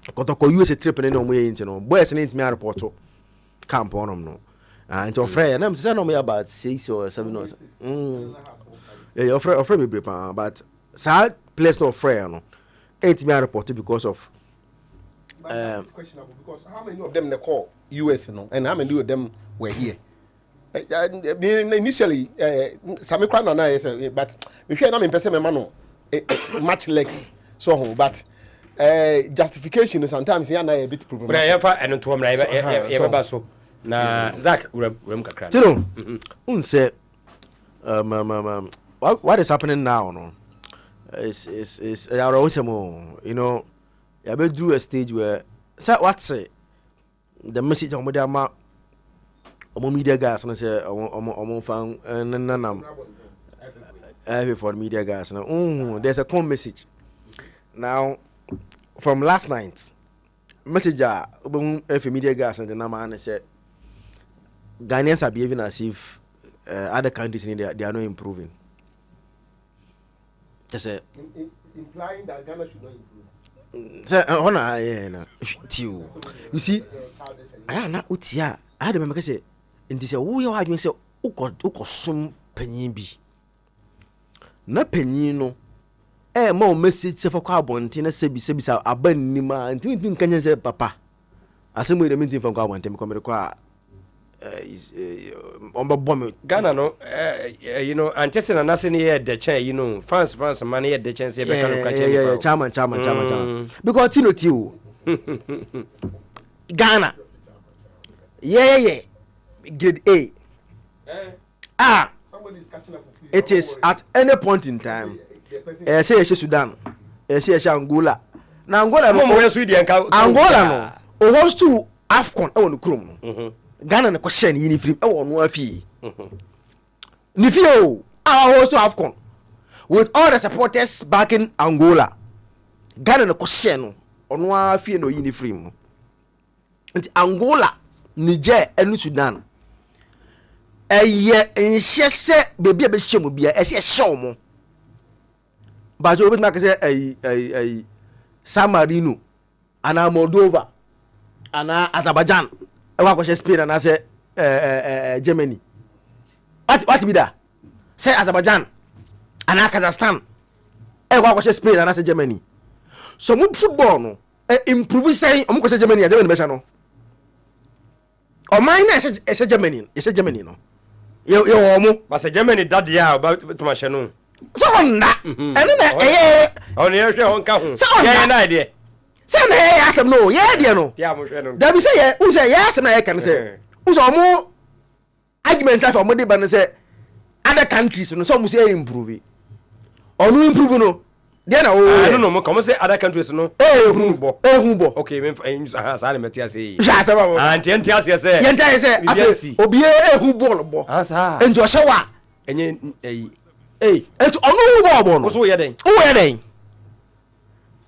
Kotoko USA trip and no way into no boys need me report camp on no and to friend and I'm saying no me about 6 or 7 or yeah your friend me but sad place no friend no ain't me report because of it's questionable because how many of them they call US and how many of them were here initially Sami Kwana na say but me hwe na me pese me ma no match legs so but justification sometimes ya na a bit problem but ya fa eno to mra ya ba so na Zach rem kakra tino unse what is happening now no is you know ya be do a stage where say what say the message on the media guys and say fan nanam every for media guys now there's a common message now from last night message every media guys and the man said Ghanaians are behaving as if other countries in India they are not improving. Just implying that Ghana should not improve. You see, I na utia. I had remember say, in this we are having say, uko sum penyin bi. Na penyin no, more message se for kwabonte na sebi sa aban nima, ntin kanya say papa. Asemu de mintin from kwabonte me come kwa Ghana no you know antese na nase ne the chain you know France man here the chance be kan chairman because tino Ghana yeah grade A somebody's catching up with you. it is at any point in time say Sudan say Angola na Angola no o host to AFCON e won krom no Ghana na question yini film e won no afi ni fio our host to AFCON with all the supporters back in Angola Ghana na question no ono afi no yini film nti Angola Niger and Sudan enhye se bebi be hye mo bia ese hye mo ba jo obetna ka se San Marino ana Moldova ana Azerbaijan e wa ko Spain ana se Germany what be that say Azerbaijan ana Kazakhstan e wa ko Spain ana se Germany so mo football no improve say o mo ko se Germany be sha no o man na ese Germany no ye wo mo ba se Germany dad ya ba to ma no so na ene na on ye hwe on ka ho ye na ide se na ye asem no ye de no ya mo hwe no da bi se ye u se ye asem na ye kan se u so mo argument of mo de ban se other countries no so mo se improve onu improve no de na o no mo come say other countries no ehun bo okay me sa na metia say ja sa ba mo anti ase say ye ntia say obi ehun ball bo asa enjo hye wa enye etu onu hu bo no so ye den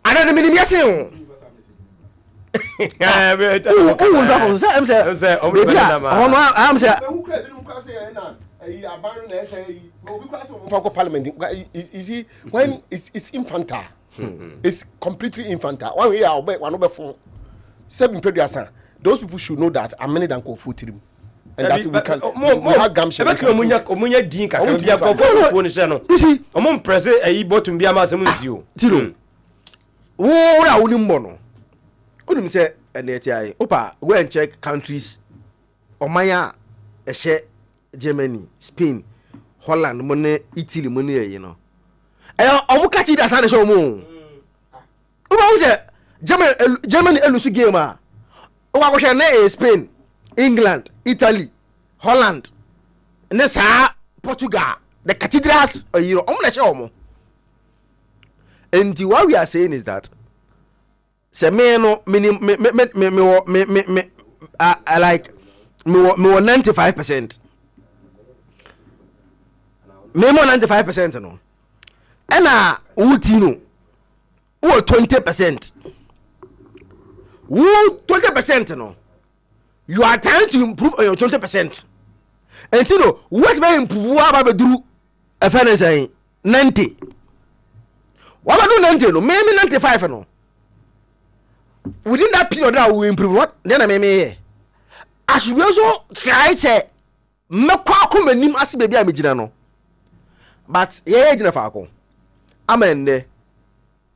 ana de minim yese o say am say Parliament is he when it's infantile. It's completely infantile. One way I'll bet one over 7 period. Those people should know that I'm many than go food team. And that we can we have gumption. Omunya din ka bia ko phone share no. You see, omum press e bottom bia ma asem nsi o. Tiro. Wo ra woni mbo no. Onim say NTI. Opa, go and check countries. Omanya ehye Germany, Spain, Holland, money, Italy, money, you know. Omu kati da sana show mo. Uba use Germany elusu game ah. Owa ko hwe na Spain, England, Italy, Holland, ne sa Portugal, the cathedrals, you know, omu na show mo. And what we are saying is that se me no me like me 95%. Me more 95% no. Ena wuti no. Wo 20%. Wo 20% no. You are trying to improve on your 20%. And you know, what may improve what do a fairness 90. What do 90 no? Maybe 95 no. Within that period that we improve what? Then I may I should also try to make come and nim as baby I'm no. But yeah, Jennifer, amen.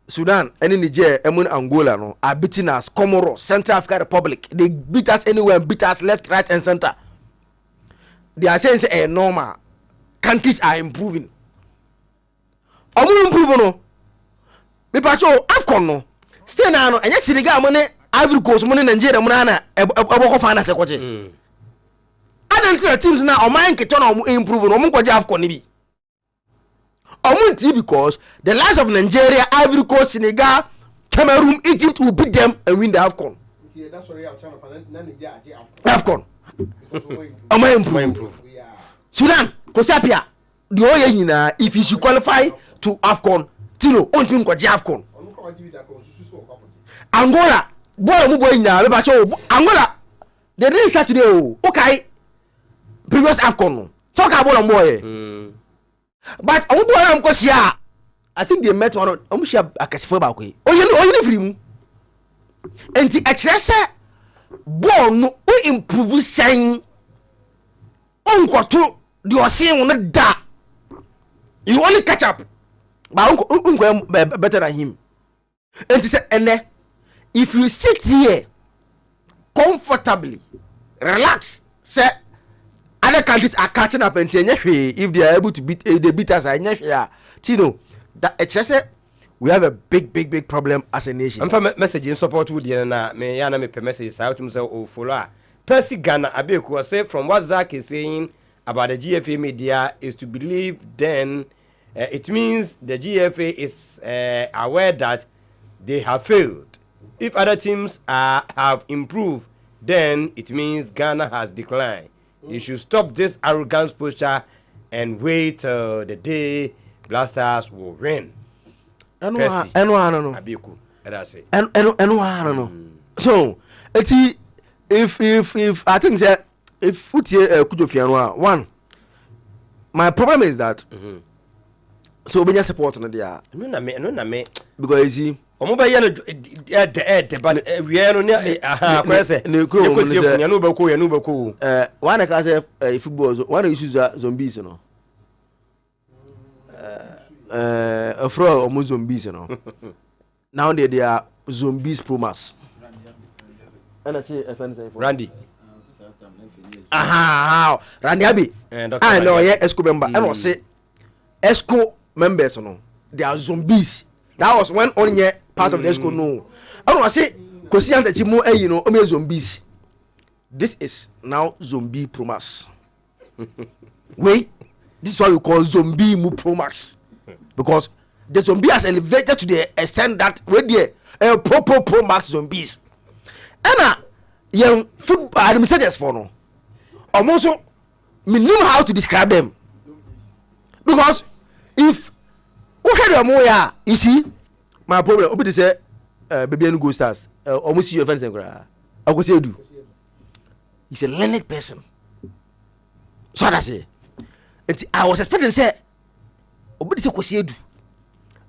Sudan, any Niger, Angola, no, are beating us. Comoros, Central African Republic, they beat us anywhere, beat us left, right, and center. They are saying say normal countries are improving. Improving no. Me pacho Afcon no. Stay now no. Anya Senegal money, Ivory Coast money, Nigeria money na eboko fana se kwache. Adult teams na o man keto na improve no mo kwaje Afcon ni bi. Because the likes of Nigeria, Ivory Coast, Senegal, Cameroon, Egypt will beat them and win the AFCON. AFCON. Improve. Sudan, Kosapia, the Oyenina, if you should qualify to AFCON, Tino, on team AFCON. Angola, Angola, they didn't start today. Okay, previous AFCON. Talk about boy. But I think they met one of share a casifo back way. Oh, you free. And the excess born no improve saying uncle to the seeing on that. You only catch up. But uncle better than him. And he said, and if you sit here comfortably, relax, say other countries are catching up and saying if they are able to beat they beat us, Tino, that we have a big problem as a nation. I'm for message in support with you na me yana me message out to say o follow. Percy Ghana Abeku say from what Zach is saying about the GFA media is to believe then it means the GFA is aware that they have failed. If other teams have improved, then it means Ghana has declined. You should stop this arrogance posture and wait till the day Blasters will win. No. Abiku, that's it. No. So, if I think that if Kujofiano one, my problem is that so when you support on the no me because you see. Omoba yano but we are no kwese no beko one can say football one issues zombies no afro or zombies no now they are zombies pro mass and I say Randy Randy Abi I know yeah ESCO member and I say ESCO members no they are zombies. That was when only part of the school no. I don't say because you know zombies. This is now zombie promax. Wait, this is what we call zombie mu promax because the zombie has elevated to the extent that we there pro zombies. And young football administrators for no. Almost me know how to describe them because if you see, my problem. Obi say, baby, and go stars. Almost your friends and cry. I go say do. He's a learned person. So that's it. And I was expecting say, Obi say go say do.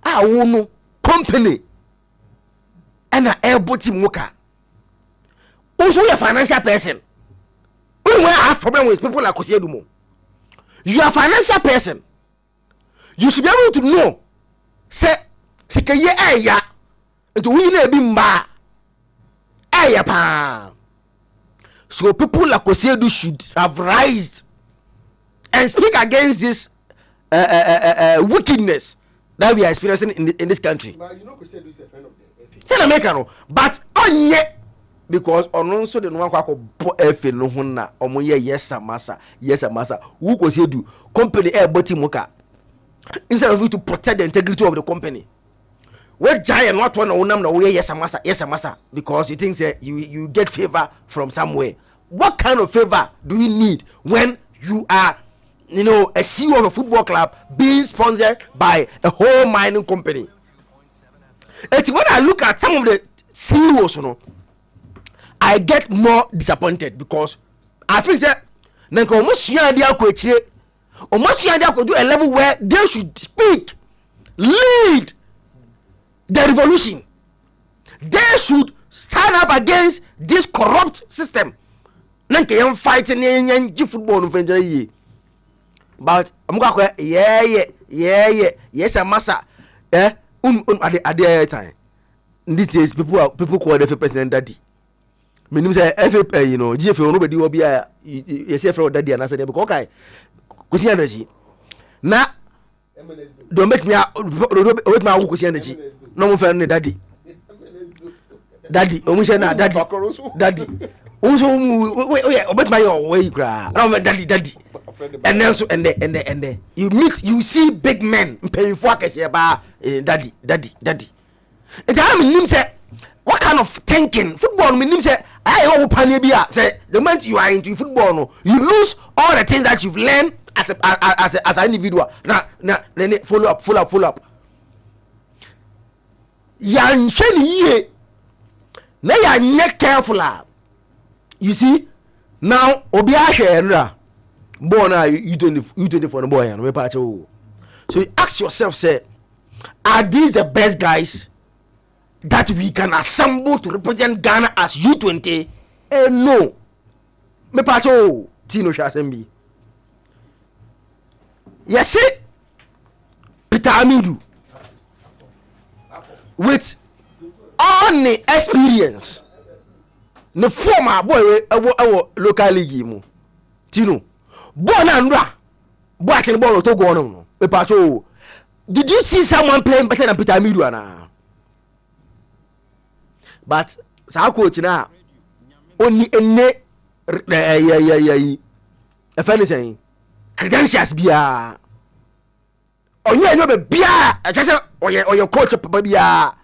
I want no company. And a airport team worker. Also, a financial person. When I have problem with people like Kosiedu, you are a financial person. You should be able to know. Say, Sikaye Aya, and to win a bimba Aya pa. So people like Kosiedu should have rised and speak against this wickedness that we are experiencing in this country. But you know, Kosiedu is a friend of the Tell America, but on yet because on also the one who F no huna or yes, massa, who Kosiedu company air bottom moka. Instead of you to protect the integrity of the company, What giant not one or number way yes massa because you think that you get favor from somewhere. What kind of favor do you need when you are a CEO of a football club being sponsored by a whole mining company? And when I look at some of the CEOs, I get more disappointed because I think that almost do a level where they should speak, lead the revolution. They should stand up against this corrupt system. Nanke fighting in football no fenjere. But I'm going yes a massa at the time. These days people call the president daddy. Meaning say FA GFA nobody will be a yes for daddy and I said okay. Kusi energy. Na don't make me with my kusi energy. No more friend daddy. Daddy, daddy. Also, obet my way cry. Daddy. And then so and then you see big men paying for daddy. It's how me say what kind of thinking football me say I hope panebia say the moment you are into football no, you lose all the things that you've learned as an individual. Now follow up. Yan ye na ya nye careful. You see now obi ahwenra boy na you don't for the boy and we part. So you ask yourself, say, are these the best guys that we can assemble to represent Ghana as U20? No. Me part Tino Shasembi. Yes, Peter Amidu with all the experience. The former boy our local league mu Tino Bonandra watching the ball to go on. Did you see someone playing better than Peter Amidu? But sa coach na only a funny saying credentials bia onye no be bia just or your coach bia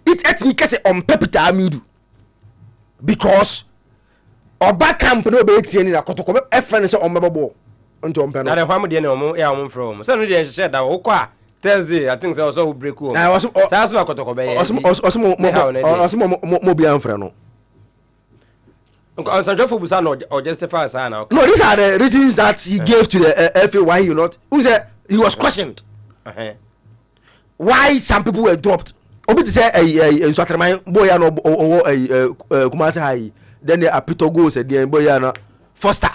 it at me kase on Peter Amidu because oba camp no be training na kotoko e friend say on mebebo nto ompe no na the hwam de na omo ya omo from say no dey share that wo kwa Thursday I think say also break home say so kotoko be mo bia mfra no Sanjofo Busa or justify sana. No, these are the reasons that he gave to the FA why you not. Who said he was questioned? Why some people were dropped? Obi to say a Swaterman boy no Kumasi High. Then the Apito goes at the end boy no Foster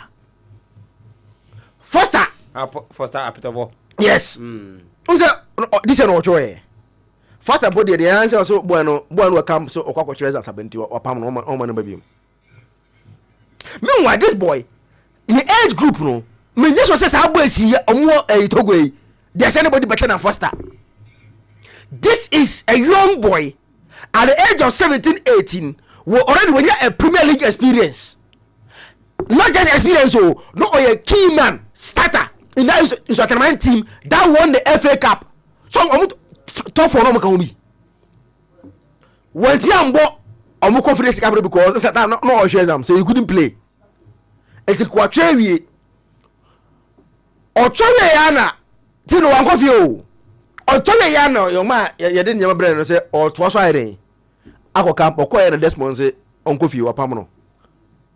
Apito. Yes. Who said this is not joy? Foster body the answer also boy will come so okwa chires as abenti or pam no man baby. Meanwhile, this boy in the age group, no, me just was say, "How boy see a Togo? There's anybody better than Foster." This is a young boy at the age of 17, 18, who already when you a Premier League experience, not just experience, no, a key man starter in that is team that won the FA Cup. So I'm tough for no can be. When Tiambo. I'm confidence because no shares them, so you couldn't play. It's a quatrawie. Or Chole Yana, Tino Wankofio. Or Chole Yana, your man, you didn't your brain say, or twas I camp or quiet a Desmond say, Uncle Fio, a Pamano.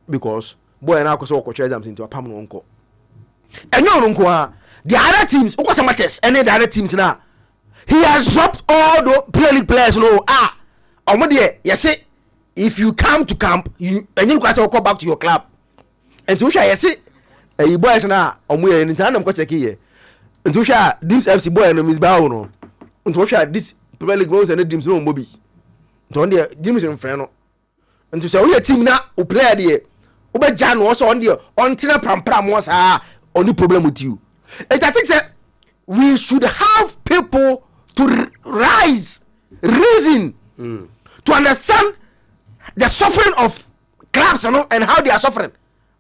Because boy and Uncle so them into a Pamano uncle. And no uncle, the other teams, what some matters, any other teams now. He has dropped all the Premier League players. No, yes, say. If you come to camp, you guys will come back to your club. And to share, yes, a boys now, we in time, I'm going to check here. And to share this FC boy and Miss Bauno. And to share this Premier League goals and the Dims no Bobby. To on the Dims and Freno. And to say, we a team now who play there. Uber Jan was on the on Tina Pram was only problem with you. And I think that we should have people to rise, reason, to understand the suffering of clubs, and how they are suffering.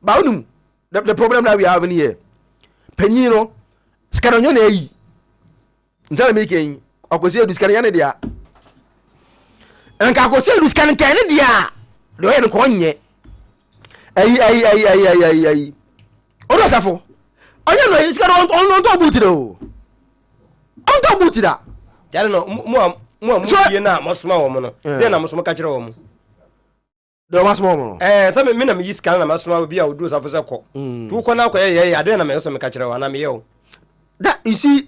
But the problem that we have in here, Penino, Scaranone, tell me, I could say this Scaranian there. nka ko se lose kan kan ne dia de o ye no ko nye ayi odo safo onye no iska on to buti do on to buti da yale no mu die na mosoma wo mo no de na mosoma ka kire wo mo do masoma wo so me na me yiska na mosoma bi a odo safo se ko tu ko na ko ye ade na me so me ka kire wo na me ye wo that you see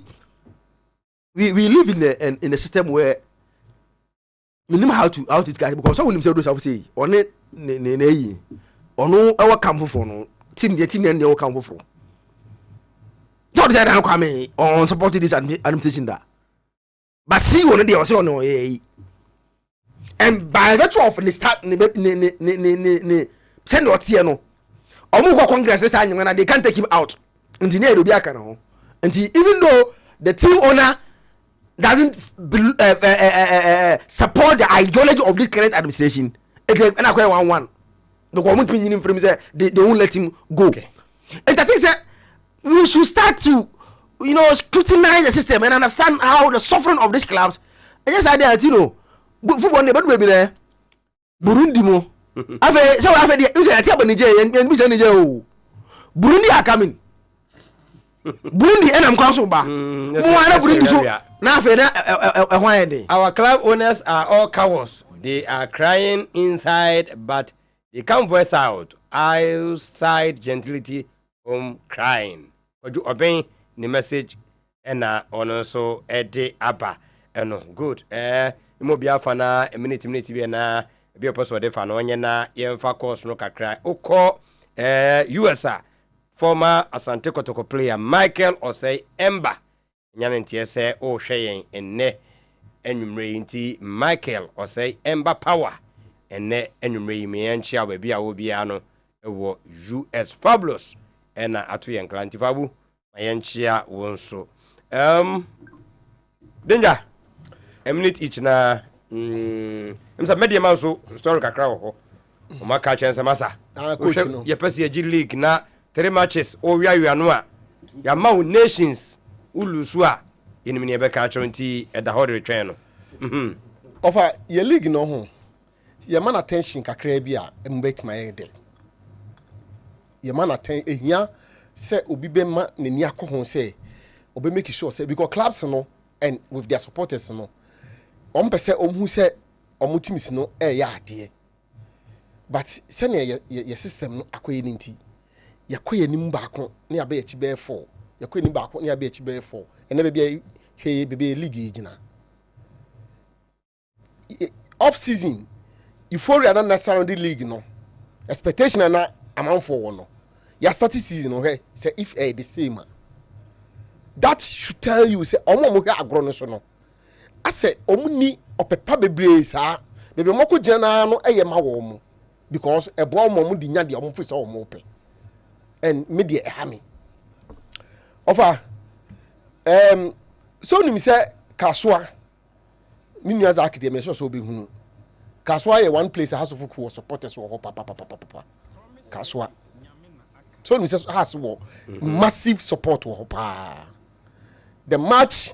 we live in a system where we know how to get because someone himself do say on it ne ono e wa kamfo for no team ne wa kamfo for so they say kwame on support this administration that but see one dey say ono and by virtue of the start ne send what here no omo go congress say anyi na they can't take him out engineer do bi aka na ho and even though the team owner doesn't support the ideology of this current administration again and I 1-1 the government in from say they won't let him go and I think that we should start to scrutinize the system and understand how the suffering of these clubs and yes I did football never be there Burundi mo afa so afa dey you say ati Niger and be say Niger Burundi are coming Burundi enam kwaso ba mo ara Burundi so na afa na ehwan dey our club owners are all cowards. They are crying inside but they can't voice out outside gentility from crying oju obey the message and ono so ede aba eno good mo bia fa na a minute bi na bi opo de fa na onye na ye fa course no kakra okọ USA former Asante Kotoko player Michael Osei Emba nyane ntie se o hweyen enne enwumre nti Michael Osei Emba power enne enwumre me yanchia ba bia wo bia no ewo US Fabulous ena ato yen klanti fabu mayanchia wonso danger a minute each na msa media man so story kakra ho o maka chense masa coach no ye pese G League na 3 matches o wiawia no a ya ma nations ulusu a enimine be ka chonti eda ho de retwen no offer ye league no ho ye man attention kakra bi a mbet my head ye man ehia se obi be ma nani akoho se obi make sure say because clubs no and with their supporters no pese hu se teams no ya ade but se ne ye system no akoye ni nti yakoye ni mbako ne abe ya chi be 4 yakoye ni mbako ne abe ya chi be 4 ene be bia hwe be league gina off season euphoria na necessarily league no expectation na amount for no ya start season no say if the same that should tell you say omo hwe agro no so no ase omuni opepa bebre sa bebe moko gina no eye ma wo mo because ebo omo di nya de omo fi so omo pe and media ehami offer so nim say kaswa minua za akide so be hunu kaswa ye one place house of who supporters wo papa kaswa so nim say has wo massive support wo pa the match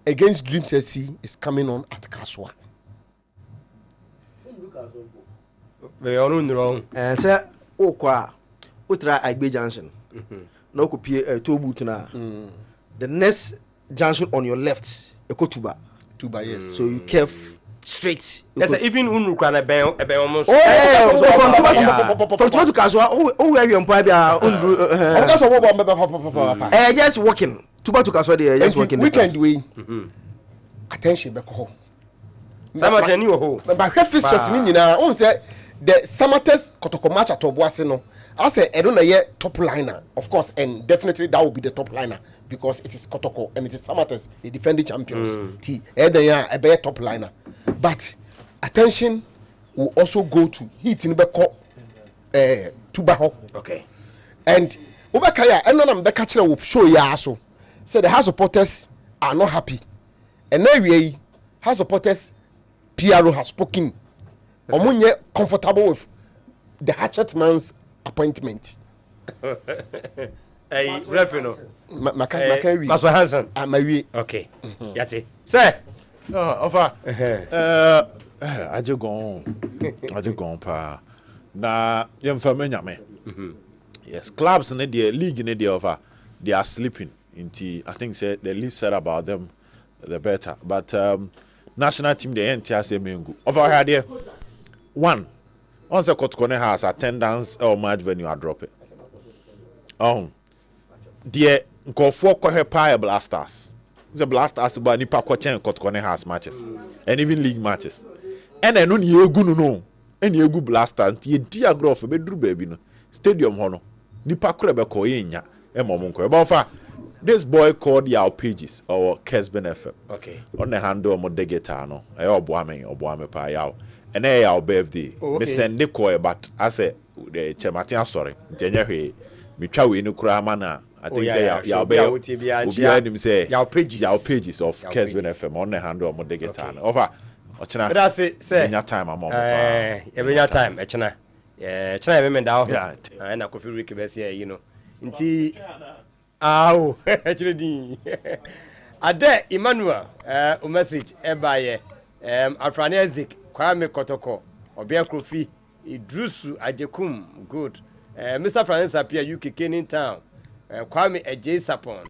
against Dreams SC is coming on at kaswa we are on wrong and say okwa utra Agbe Junction no ko pie tobu tuna the next junction on your left ekotuba yes so you curve straight yes even unukwa na ben almost from to kaswa where you employ bia unru that's what just walking tuba to kaswa there just walking weekend we attention be ko sama jani wo ho ba hwe fixtures ni nyina on say the Samates Kotoko match at Obuasi no I say I don't know top liner of course and definitely that will be the top liner because it is Kotoko and it is Samates the defending champions T a better top liner but attention will also go to hit in Beko Tubaho okay and Obakaya and none of the catcher will show ya so say the house supporters are not happy and then house supporters PRO has spoken omunye comfortable with the hatchet man's appointment. Hey, Refino. Makai. Pastor Hansen. My way. Okay. Yati. Say. Offer. Aje gon pa. Na yemfa menyame. Yes, clubs in the league in the over, they are sleeping. I think say the least said about them, the better. But national team the NTS mengu. Over here there, one. Once a Kotkone has attendance or match venue are drop it. Dear go for Kohe Blasters. The Blasters by Nipa Kochen Kotkone has matches. And even league matches. And then only you no. And you go Blasters, ye dear growth a bedroom baby no. Stadium hono. Nipa Krebe Koyenya. Emomonko. About this boy called Yao Pages or Kesben FM. Okay. On the handle mo degetano. Ayo Boame pa Yao. And then our birthday. Me send the coy, but I say the Chematia story. January, me try we no kramana. I think say Yao say Yao pages of Kesben FM on the handle of Modegetan. Over. But I say time I'm on. Every time, Echana. Yeah, China women down. Yeah, and I could feel Ricky Bessia, you know. Inti. Ow, actually, Ade Emmanuel, message by Afranezik. Kwame Kotoko, Obia Kofi, Idrusu Ajekum, good. Mr. Francis appear UK in town. Kwame Ej Sapon.